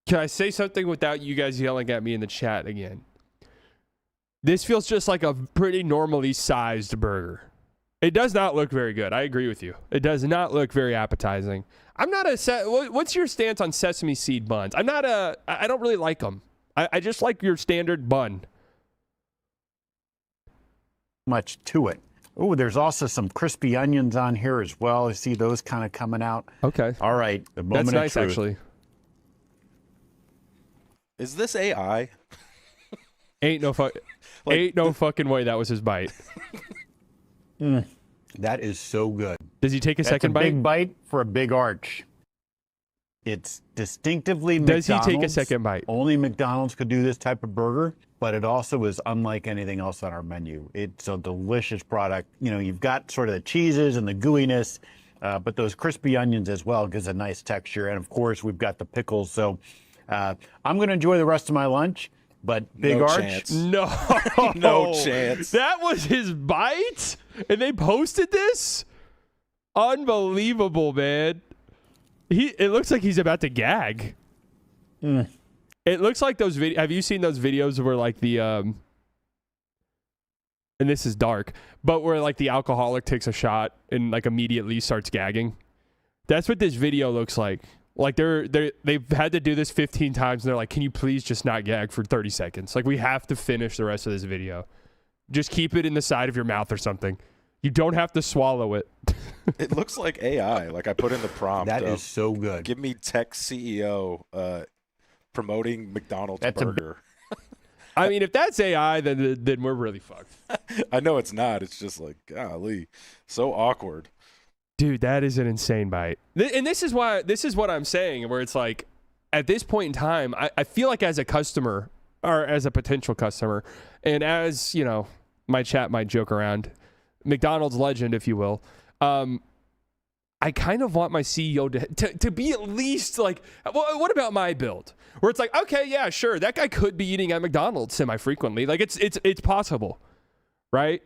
Can I say something without you guys yelling at me in the chat again? This feels just like a pretty normally sized burger. It does not look very good. I agree with you. It does not look very appetizing. I'm not what's your stance on sesame seed buns? I don't really like them. I just like your standard bun. Much to it. Oh, there's also some crispy onions on here as well. I see those kind of coming out. Okay. All right. The moment That's nice, of truth. actually. Is this AI? Ain't no fucking way that was his bite. That is so good. Does he take a That's second a bite? big bite for a big arch. It's distinctively Does McDonald's. he take a second bite? Only McDonald's could do this type of burger, but it also is unlike anything else on our menu. It's a delicious product. You know, you've got sort of the cheeses and the gooiness, but those crispy onions as well gives a nice texture. And of course, we've got the pickles. So I'm going to enjoy the rest of my lunch, but big No arch. chance. No. No chance. That was his bite? And they posted this? Unbelievable, man. It looks like he's about to gag. It looks like those videos. Have you seen those videos where like the and this is dark, but where like the alcoholic takes a shot and like immediately starts gagging? That's what this video looks like. Like they've had to do this 15 times and they're like, "Can you please just not gag for 30 seconds? Like we have to finish the rest of this video. Just keep it in the side of your mouth or something. You don't have to swallow it." It looks like AI. Like I put in the prompt. That is so good. Give me tech CEO promoting McDonald's That's a burger. I mean, if that's AI, then we're really fucked. I know it's not. It's just like, golly, so awkward. Dude, that is an insane bite. And this is what I'm saying, where it's like, at this point in time, I feel like as a customer, or as a potential customer, and as, you know, my chat might joke around, McDonald's legend, if you will, I kind of want my CEO to be at least like, well, what about my build? Where it's like, okay, yeah, sure, that guy could be eating at McDonald's semi-frequently. Like, it's possible, right?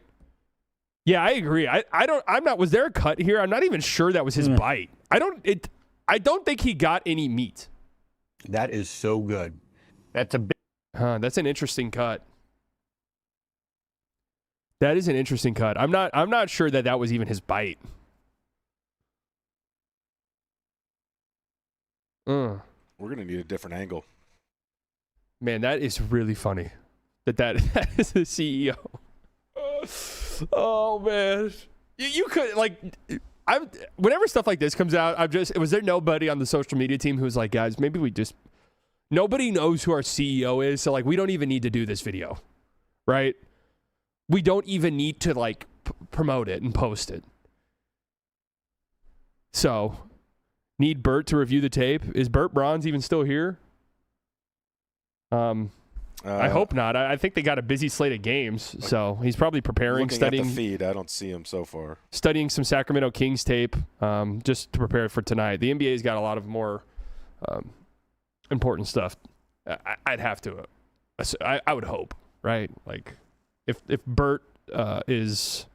Yeah, I agree. Was there a cut here? I'm not even sure that was his bite. I don't think he got any meat. That is so good. That's a big. That's an interesting cut. That is an interesting cut. I'm not sure that was even his bite. We're gonna need a different angle. Man, that is really funny. That is the CEO. Oh man, you could like. Whenever stuff like this comes out, was there nobody on the social media team who's like, guys, maybe nobody knows who our CEO is, so like we don't even need to do this video, right? We don't even need to like promote it and post it. So, need Bert to review the tape. Is Bert Bronze even still here? I hope not. I think they got a busy slate of games, so he's probably preparing, studying. At the feed, I don't see him so far. Studying some Sacramento Kings tape, just to prepare for tonight. The NBA's got a lot of more important stuff. I'd have to. I would hope, right? Like, if Bert is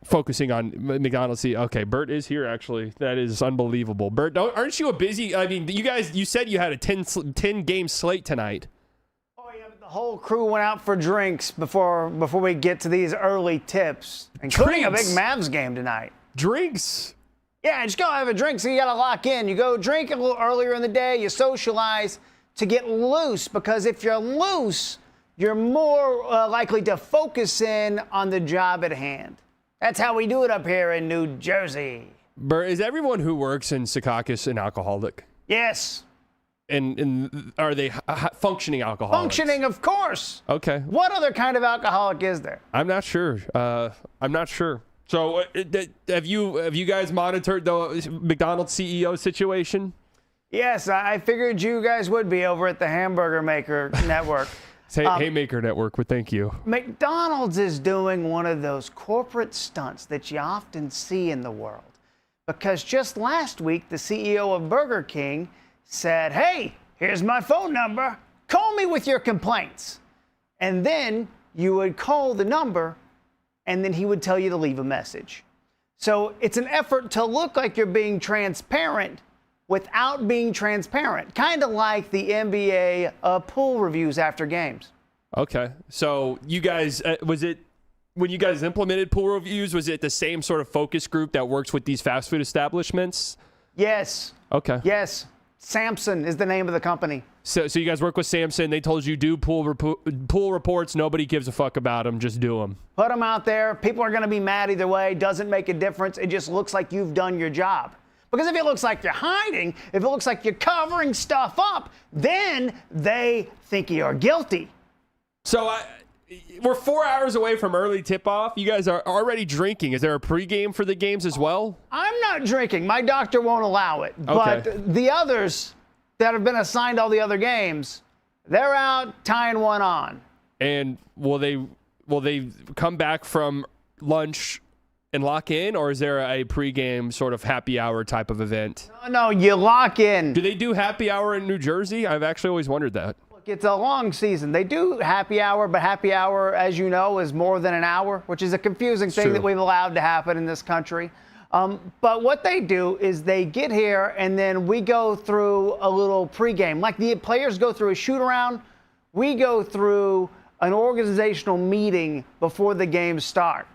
focusing on McDonald's. Okay, Bert is here, actually. That is unbelievable. Bert, aren't you a busy... I mean, you said you had a 10-game slate tonight. Oh, yeah, but the whole crew went out for drinks before we get to these early tips, including a big Mavs game tonight. Drinks? Yeah, just go have a drink, so you got to lock in. You go drink a little earlier in the day, you socialize to get loose, because if you're loose, you're more likely to focus in on the job at hand. That's how we do it up here in New Jersey. Bert, is everyone who works in Secaucus an alcoholic? Yes. And are they functioning alcoholics? Functioning, of course. Okay. What other kind of alcoholic is there? I'm not sure. So, have you guys monitored the McDonald's CEO situation? Yes, I figured you guys would be over at the Hamburger Maker Network. Haymaker Network, but thank you. McDonald's is doing one of those corporate stunts that you often see in the world. Because just last week, the CEO of Burger King said, "Hey, here's my phone number. Call me with your complaints." And then you would call the number, and then he would tell you to leave a message. So it's an effort to look like you're being transparent without being transparent, kind of like the NBA pool reviews after games. Okay, so you guys, was it when you guys implemented pool reviews, was it the same sort of focus group that works with these fast food establishments? Yes. Okay. Yes. Samson is the name of the company. So you guys work with Samson. They told you do pool reports. Nobody gives a fuck about them. Just do them. Put them out there. People are going to be mad either way. Doesn't make a difference. It just looks like you've done your job. Because if it looks like you're hiding, if it looks like you're covering stuff up, then they think you're guilty. So we're 4 hours away from early tip-off. You guys are already drinking. Is there a pregame for the games as well? I'm not drinking. My doctor won't allow it. Okay. But the others that have been assigned all the other games, they're out tying one on. And will they come back from lunch and lock in, or is there a pregame sort of happy hour type of event? No, you lock in. Do they do happy hour in New Jersey? I've actually always wondered that. Look, it's a long season. They do happy hour, but happy hour, as you know, is more than an hour, which is a confusing thing true. that we've allowed to happen in this country. But what they do is they get here, and then we go through a little pregame. Like the players go through a shoot-around, we go through an organizational meeting before the games start.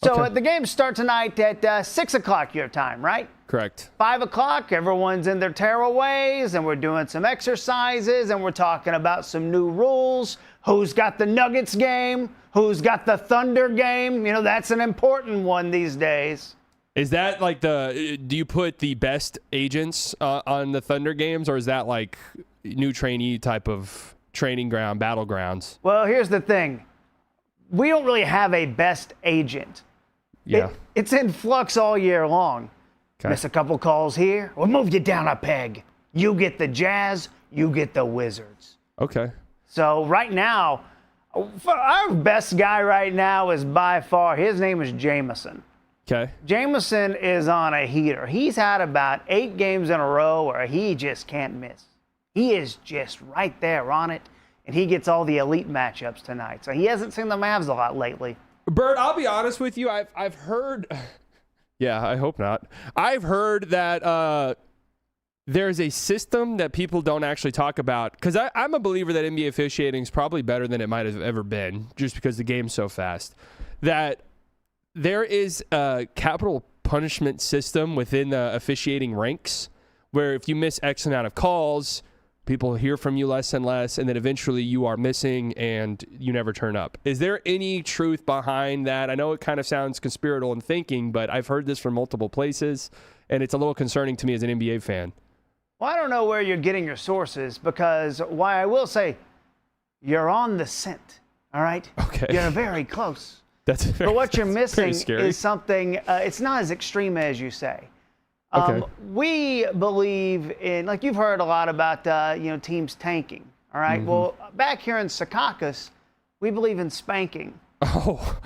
So Okay. the games start tonight at 6 o'clock your time, right? Correct. 5 o'clock, everyone's in their tearaways, and we're doing some exercises, and we're talking about some new rules. Who's got the Nuggets game? Who's got the Thunder game? You know, that's an important one these days. Is that like do you put the best agents on the Thunder games, or is that like new trainee type of training ground, battlegrounds? Well, here's the thing. We don't really have a best agent. Yeah. It's in flux all year long. Okay. Miss a couple calls here, we'll move you down a peg. You get the Jazz, you get the Wizards. Okay. So right now, our best guy right now is by far, his name is Jameson. Okay. Jameson is on a heater. He's had about 8 games in a row where he just can't miss. He is just right there on it, and he gets all the elite matchups tonight. So he hasn't seen the Mavs a lot lately. Bert, I'll be honest with you. I've heard. Yeah, I hope not. I've heard that there's a system that people don't actually talk about, because I'm a believer that NBA officiating is probably better than it might have ever been, just because the game's so fast. That there is a capital punishment system within the officiating ranks, where if you miss X amount of calls, people hear from you less and less, and then eventually you are missing and you never turn up. Is there any truth behind that? I know it kind of sounds conspiratorial in thinking, but I've heard this from multiple places, and it's a little concerning to me as an NBA fan. Well, I don't know where you're getting your sources, because why I will say, you're on the scent, all right? Okay. You're very close. That's very, But what you're that's very missing scary. is something, it's not as extreme as you say. Okay. We believe in, like you've heard a lot about, teams tanking. All right. Mm-hmm. Well, back here in Secaucus, we believe in spanking. Oh,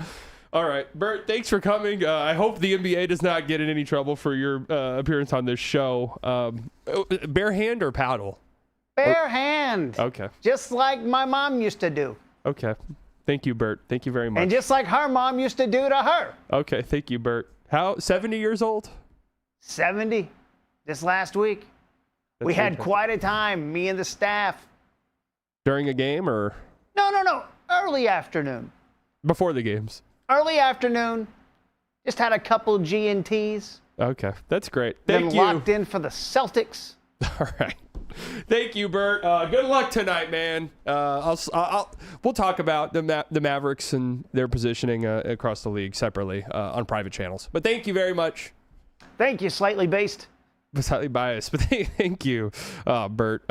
all right. Bert, thanks for coming. I hope the NBA does not get in any trouble for your appearance on this show. Bare hand or paddle? Bare hand. Okay. Just like my mom used to do. Okay. Thank you, Bert. Thank you very much. And just like her mom used to do to her. Okay. Thank you, Bert. How, 70 years old? 70 this last week. We That's had fantastic. quite a time, me and the staff. During a game or No. Early afternoon. before the games? Early afternoon. Just had a couple G&Ts. Okay. That's great. Then Thank you. locked in for the Celtics. All right. Thank you, Bert. Good luck tonight, man. We'll talk about the Mavericks and their positioning across the league separately on private channels. But thank you very much. Thank you, Slightly Based. Slightly biased, but thank you, Bert.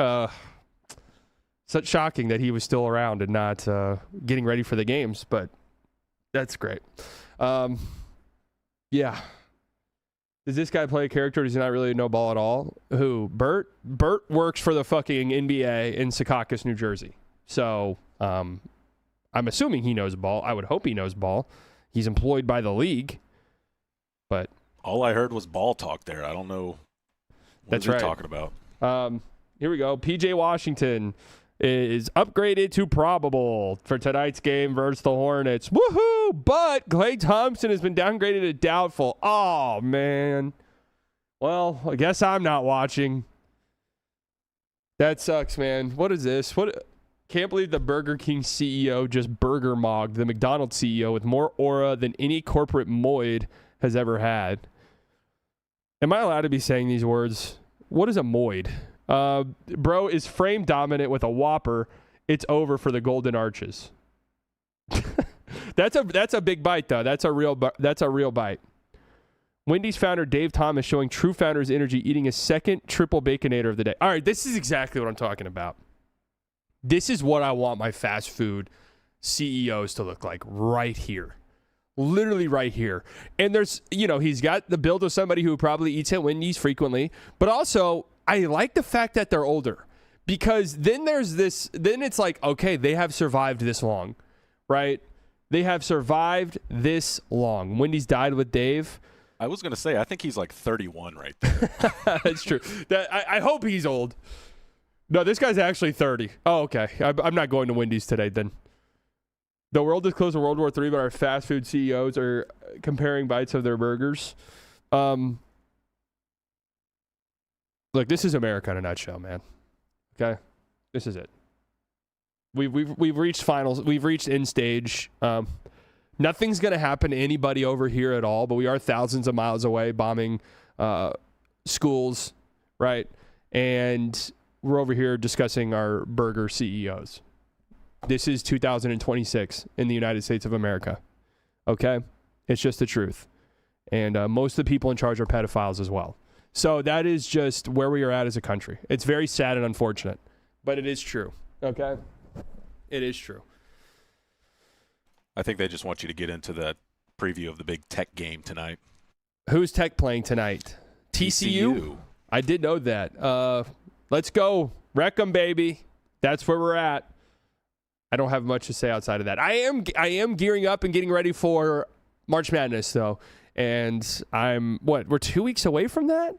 Such shocking that he was still around and not getting ready for the games, but that's great. Yeah. Does this guy play a character? Does he not really know ball at all? Who? Bert? Bert works for the fucking NBA in Secaucus, New Jersey. So I'm assuming he knows ball. I would hope he knows ball. He's employed by the league, but All I heard was ball talk there. I don't know what That's they're right. talking about. Here we go. PJ Washington is upgraded to probable for tonight's game versus the Hornets. Woohoo! But Klay Thompson has been downgraded to doubtful. Oh, man. Well, I guess I'm not watching. That sucks, man. What is this? Can't believe the Burger King CEO just burger mogged the McDonald's CEO with more aura than any corporate moid has ever had. Am I allowed to be saying these words? What is a moid? Bro is frame dominant with a Whopper. It's over for the Golden Arches. That's a big bite though. That's a real bite. Wendy's founder Dave Thomas showing true founder's energy eating a second triple Baconator of the day. All right, this is exactly what I'm talking about. This is what I want my fast food CEOs to look like right here. Literally right here. And there's, he's got the build of somebody who probably eats at Wendy's frequently, but also I like the fact that they're older, because then it's like, okay, they have survived this long, right? They have survived this long. Wendy's died with Dave. I was going to say, I think he's like 31 right there. That's true. I hope he's old. No, this guy's actually 30. Oh, okay. I'm not going to Wendy's today then. The world is close to World War III, but our fast food CEOs are comparing bites of their burgers. Look, this is America in a nutshell, man. Okay? This is it. We've reached finals. We've reached end stage. Nothing's going to happen to anybody over here at all, but we are thousands of miles away bombing schools, right? And we're over here discussing our burger CEOs. This is 2026 in the United States of America. Okay? It's just the truth. And most of the people in charge are pedophiles as well. So that is just where we are at as a country. It's very sad and unfortunate, but it is true. Okay? It is true. I think they just want you to get into that preview of the big Tech game tonight. Who's Tech playing tonight? TCU? I did know that. Let's go. Wreck 'em, baby. That's where we're at. I don't have much to say outside of that. I am gearing up and getting ready for March Madness, though. And we're 2 weeks away from that?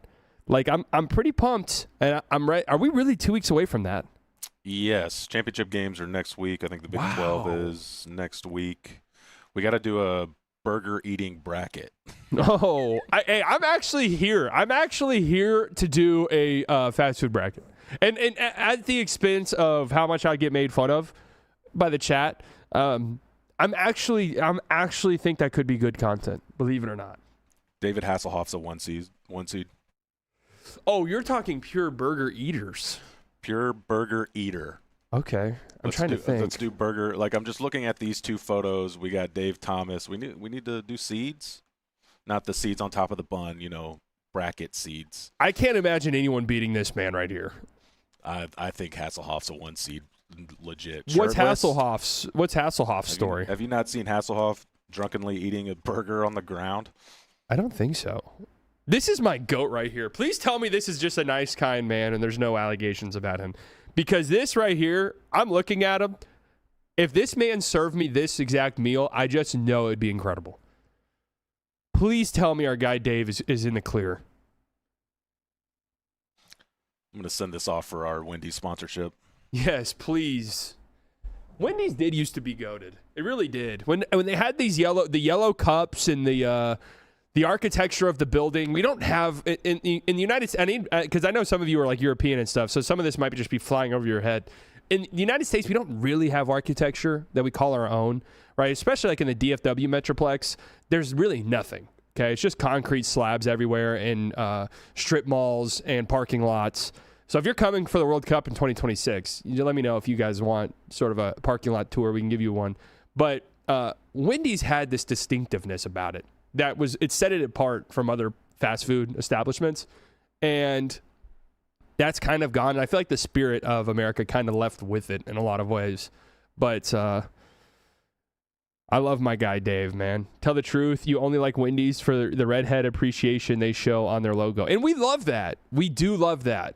Like, I'm pretty pumped. And I'm ready. Are we really 2 weeks away from that? Yes. Championship games are next week. I think the Big 12 is next week. We got to do a burger eating bracket. Oh, I'm actually here. I'm actually here to do a fast food bracket. And at the expense of how much I get made fun of by the chat, I'm actually think that could be good content, believe it or not. David Hasselhoff's a one seed. Oh, you're talking pure burger eaters. Pure burger eater. Okay. I'm trying to think. Let's do burger. Like, I'm just looking at these two photos. We got Dave Thomas. We need to do seeds. Not the seeds on top of the bun, bracket seeds. I can't imagine anyone beating this man right here. I think Hasselhoff's a one seed. Legit. What's Hasselhoff's story? Have you not seen Hasselhoff drunkenly eating a burger on the ground? I don't think so. This is my goat right here. Please tell me this is just a nice, kind man and there's no allegations about him. Because this right here, I'm looking at him. If this man served me this exact meal, I just know it'd be incredible. Please tell me our guy Dave is in the clear. I'm going to send this off for our Wendy's sponsorship. Yes, please. Wendy's did used to be goated. It really did. When they had these yellow cups and the architecture of the building, we don't have in the United States. Because I know some of you are like European and stuff, so some of this might just be flying over your head. In the United States, we don't really have architecture that we call our own, right? Especially like in the DFW Metroplex, there's really nothing. Okay, it's just concrete slabs everywhere in strip malls and parking lots. So if you're coming for the World Cup in 2026, you let me know if you guys want sort of a parking lot tour. We can give you one. But Wendy's had this distinctiveness about it it set it apart from other fast food establishments, and that's kind of gone. And I feel like the spirit of America kind of left with it in a lot of ways. But I love my guy Dave, man. Tell the truth, you only like Wendy's for the redhead appreciation they show on their logo, and we love that. We do love that.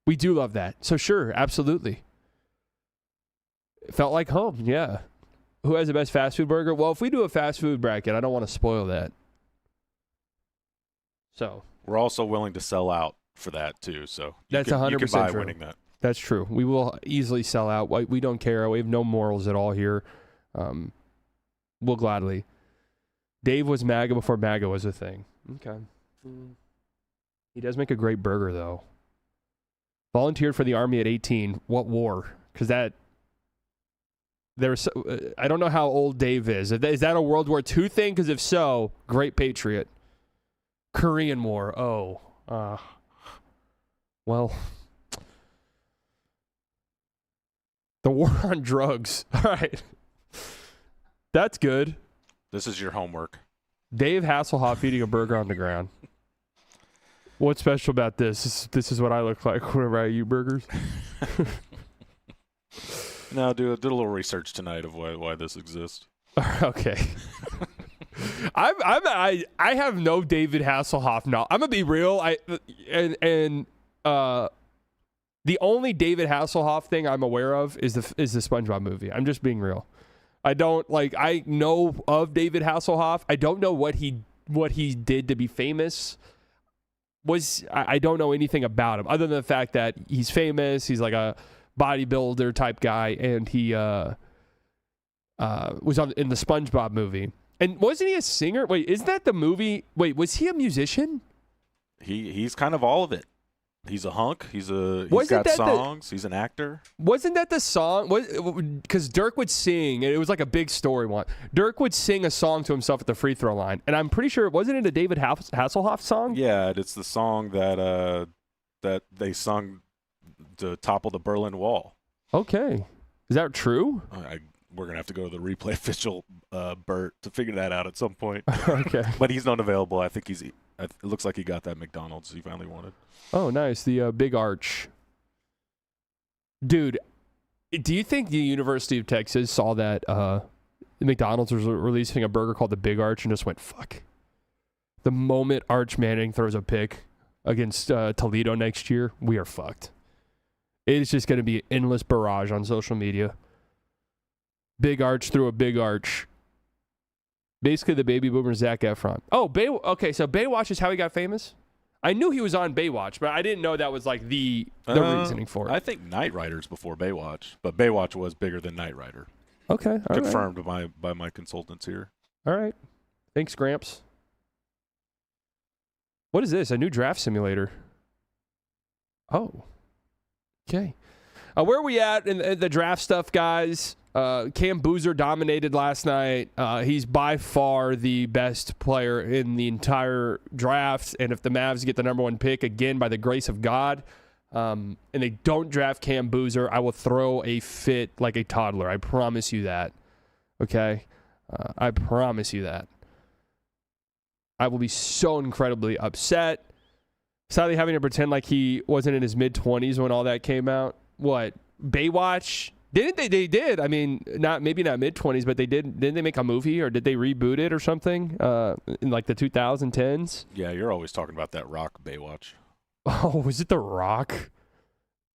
We do love that. So sure, absolutely. It felt like home, yeah. Who has the best fast food burger? Well, if we do a fast food bracket, I don't want to spoil that. So we're also willing to sell out for that too. So that's 100% you can buy true. Winning that. That's true. We will easily sell out. We don't care. We have no morals at all here. We'll gladly. Dave was MAGA before MAGA was a thing. Okay. He does make a great burger, though. Volunteered for the Army at 18. What war? Because I don't know how old Dave is. Is that a World War II thing? Because if so, great patriot. Korean War. Oh. Well. The war on drugs. All right. That's good. This is your homework. Dave Hasselhoff eating a burger on the ground. What's special about this? This is what I look like whenever I eat burgers. No, did a little research tonight of why this exists. Okay. I have no David Hasselhoff. No, I'm gonna be real. The only David Hasselhoff thing I'm aware of is the SpongeBob movie. I'm just being real. I know of David Hasselhoff. I don't know what he did to be famous. I don't know anything about him other than the fact that he's famous. He's like a bodybuilder type guy, and he was in the SpongeBob movie. And wasn't he a singer? Wait, isn't that the movie? Wait, was he a musician? He's kind of all of it. He's a hunk. He's got songs. He's an actor. Wasn't that the song? Because Dirk would sing, and it was like a big story one. Dirk would sing a song to himself at the free throw line, and I'm pretty sure wasn't it a David Hasselhoff song? Yeah, it's the song that they sung to topple the Berlin Wall. Okay, is that true? We're gonna have to go to the replay official Bert to figure that out at some point. Okay, but he's not available. I think it looks like he got that McDonald's he finally wanted. Oh, nice. The big arch. Dude, do you think the University of Texas saw that McDonald's was releasing a burger called the Big Arch and just went, fuck? The moment Arch Manning throws a pick against Toledo next year, we are fucked. It's just going to be an endless barrage on social media. Big Arch threw a big arch. Basically the baby boomer Zac Efron. Oh, okay, so Baywatch is how he got famous? I knew he was on Baywatch, but I didn't know that was like the reasoning for it. I think Knight Rider's before Baywatch, but Baywatch was bigger than Knight Rider. Okay, confirmed by my consultants here. All right, thanks, Gramps. What is this? A new draft simulator? Oh, okay. Where are we at in the draft stuff, guys? Cam Boozer dominated last night. He's by far the best player in the entire draft. And if the Mavs get the number one pick again by the grace of God, and they don't draft Cam Boozer, I will throw a fit like a toddler. I promise you that. Okay? I promise you that. I will be so incredibly upset. Sadly, having to pretend like he wasn't in his mid-20s when all that came out. What? Baywatch? Didn't they? They did. I mean, maybe not mid-20s, but they did. Didn't they make a movie or did they reboot it or something in like the 2010s? Yeah, you're always talking about that Rock Baywatch. Oh, was it The Rock?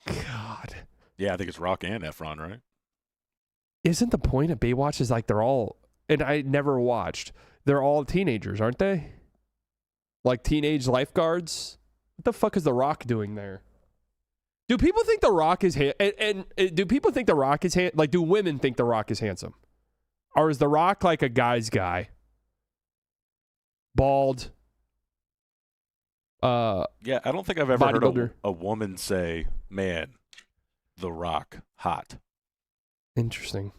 God. Yeah, I think it's Rock and Efron, right? Isn't the point of Baywatch is like they're all, and I never watched, they're all teenagers, aren't they? Like teenage lifeguards? What the fuck is The Rock doing there? Do people think The Rock is and do people think The Rock is like? Do women think The Rock is handsome, or is The Rock like a guy's guy? Bald. Yeah, I don't think I've ever heard a woman say, "Man, The Rock, hot." Interesting.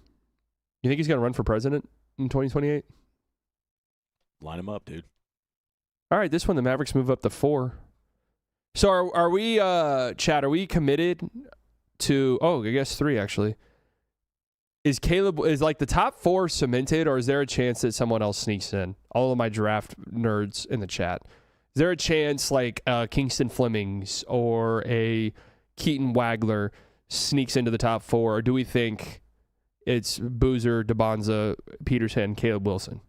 You think he's gonna run for president in 2028? Line him up, dude. All right, this one the Mavericks move up to 4. So are we, Chad, are we committed to, I guess 3 actually. Is like the top 4 cemented, or is there a chance that someone else sneaks in? All of my draft nerds in the chat. Is there a chance like Kingston Flemings or a Keaton Wagler sneaks into the top 4, or do we think it's Boozer, DeBonza, Peterson, Caleb Wilson?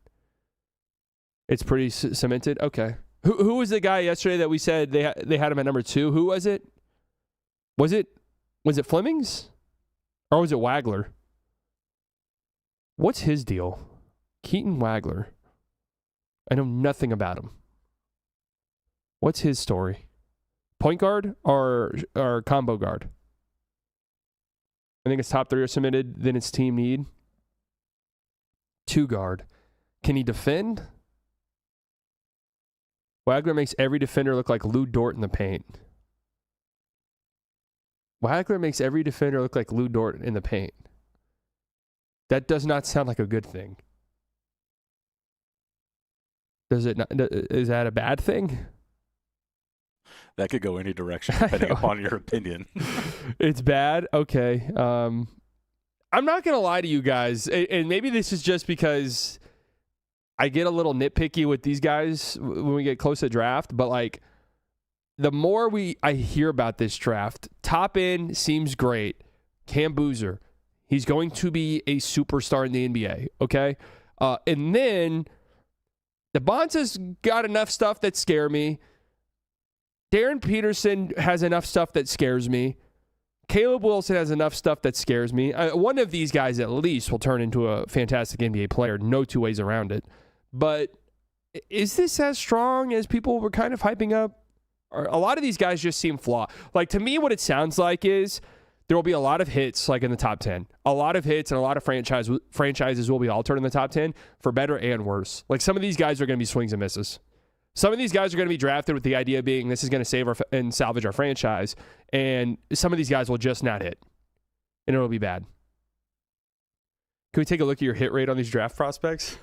It's pretty cemented? Okay. Who was the guy yesterday that we said they had him at number 2? Who was it? Was it Flemings? Or was it Wagler? What's his deal? Keaton Wagler. I know nothing about him. What's his story? Point guard or combo guard? I think it's top 3 are submitted, then it's team need. 2 guard. Can he defend? Wagler makes every defender look like Lou Dort in the paint. Wagler makes every defender look like Lou Dort in the paint. That does not sound like a good thing. Does it not? Is that a bad thing? That could go any direction depending upon your opinion. It's bad? Okay. I'm not going to lie to you guys, and maybe this is just because I get a little nitpicky with these guys when we get close to draft, but like the more I hear about this draft, top end seems great. Cam Boozer, he's going to be a superstar in the NBA, okay? And then the Bonza's got enough stuff that scare me. Darren Peterson has enough stuff that scares me. Caleb Wilson has enough stuff that scares me. One of these guys at least will turn into a fantastic NBA player. No two ways around it. But is this as strong as people were kind of hyping up? Or a lot of these guys just seem flawed. Like, to me, what it sounds like is there will be a lot of hits like in the top 10. A lot of hits and a lot of franchises will be altered in the top 10 for better and worse. Like, some of these guys are going to be swings and misses. Some of these guys are going to be drafted with the idea being this is going to save and salvage our franchise. And some of these guys will just not hit. And it'll be bad. Can we take a look at your hit rate on these draft prospects?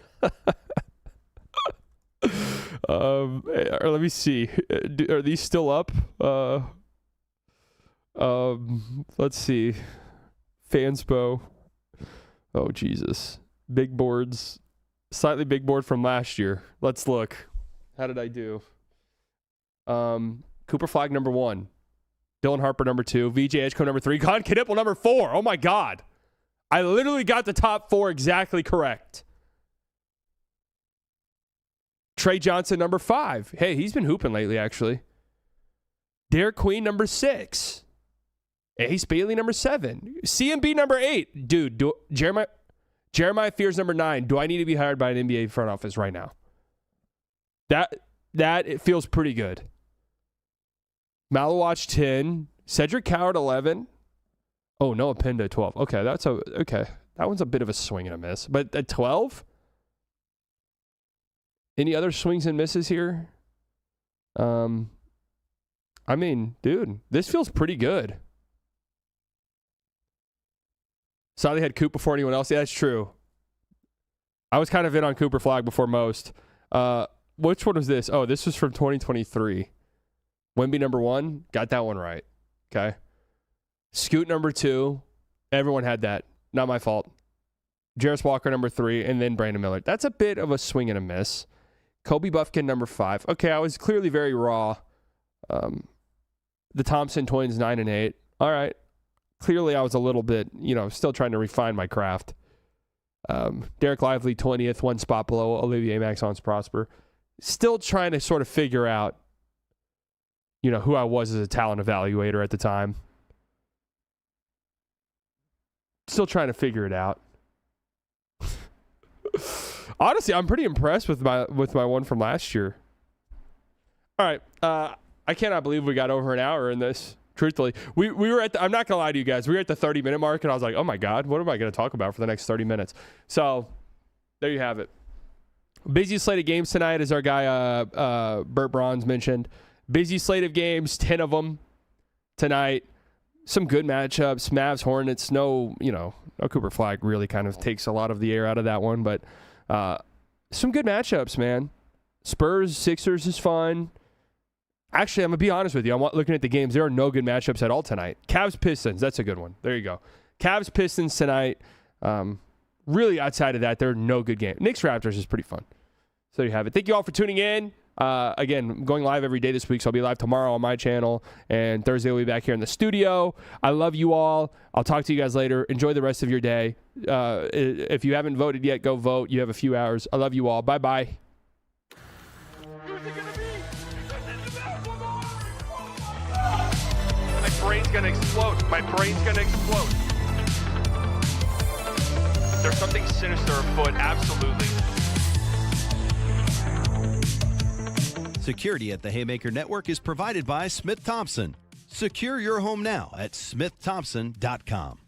Or let me see. Are these still up? Let's see. Fanspo. Oh, Jesus. Big boards. Slightly big board from last year. Let's look. How did I do? Cooper Flagg, number 1. Dylan Harper, number 2. VJ Edgecombe, number 3. Con Knipple, number 4. Oh, my God. I literally got the top 4 exactly correct. Trey Johnson, number 5. Hey, he's been hooping lately, actually. Derek Queen, number 6. Ace Bailey, number 7. CMB, number 8. Dude, Jeremiah Fears, number 9. Do I need to be hired by an NBA front office right now? That it feels pretty good. Malawatch 10, Cedric Coward 11. Oh, Noah Pinda 12. Okay, okay. That one's a bit of a swing and a miss. But at 12? Any other swings and misses here? I mean, dude, this feels pretty good. Saw they had Coop before anyone else. Yeah, that's true. I was kind of in on Cooper Flagg before most. Which one was this? Oh, this was from 2023. Wemby, number 1. Got that one right. Okay. Scoot, number 2. Everyone had that. Not my fault. Jarris Walker, number 3. And then Brandon Miller. That's a bit of a swing and a miss. Kobe Buffkin, number 5. Okay, I was clearly very raw. The Thompson twins, 9 and 8. All right. Clearly, I was a little bit, still trying to refine my craft. Derek Lively, 20th, 1 spot below Olivier Maxence Prosper. Still trying to sort of figure out, who I was as a talent evaluator at the time. Still trying to figure it out. Honestly, I'm pretty impressed with my one from last year. All right. I cannot believe we got over an hour in this. Truthfully, we were at I'm not going to lie to you guys. We were at the 30-minute mark, and I was like, oh, my God, what am I going to talk about for the next 30 minutes? So there you have it. Busy slate of games tonight, as our guy Burt Bronze mentioned. Busy slate of games, 10 of them tonight. Some good matchups. Mavs, Hornets. No Cooper Flagg really kind of takes a lot of the air out of that one. But some good matchups, man. Spurs, Sixers is fun. Actually, I'm going to be honest with you. I'm looking at the games. There are no good matchups at all tonight. Cavs, Pistons. That's a good one. There you go. Cavs, Pistons tonight. Really, outside of that, there are no good games. Knicks, Raptors is pretty fun. So there you have it. Thank you all for tuning in. Again, I'm going live every day this week, so I'll be live tomorrow on my channel, and Thursday we'll be back here in the studio. I love you all. I'll talk to you guys later. Enjoy the rest of your day. If you haven't voted yet, go vote. You have a few hours. I love you all. Bye-bye. My brain's gonna explode. My brain's gonna explode. There's something sinister afoot, absolutely. Security at the Haymaker Network is provided by Smith Thompson. Secure your home now at smiththompson.com.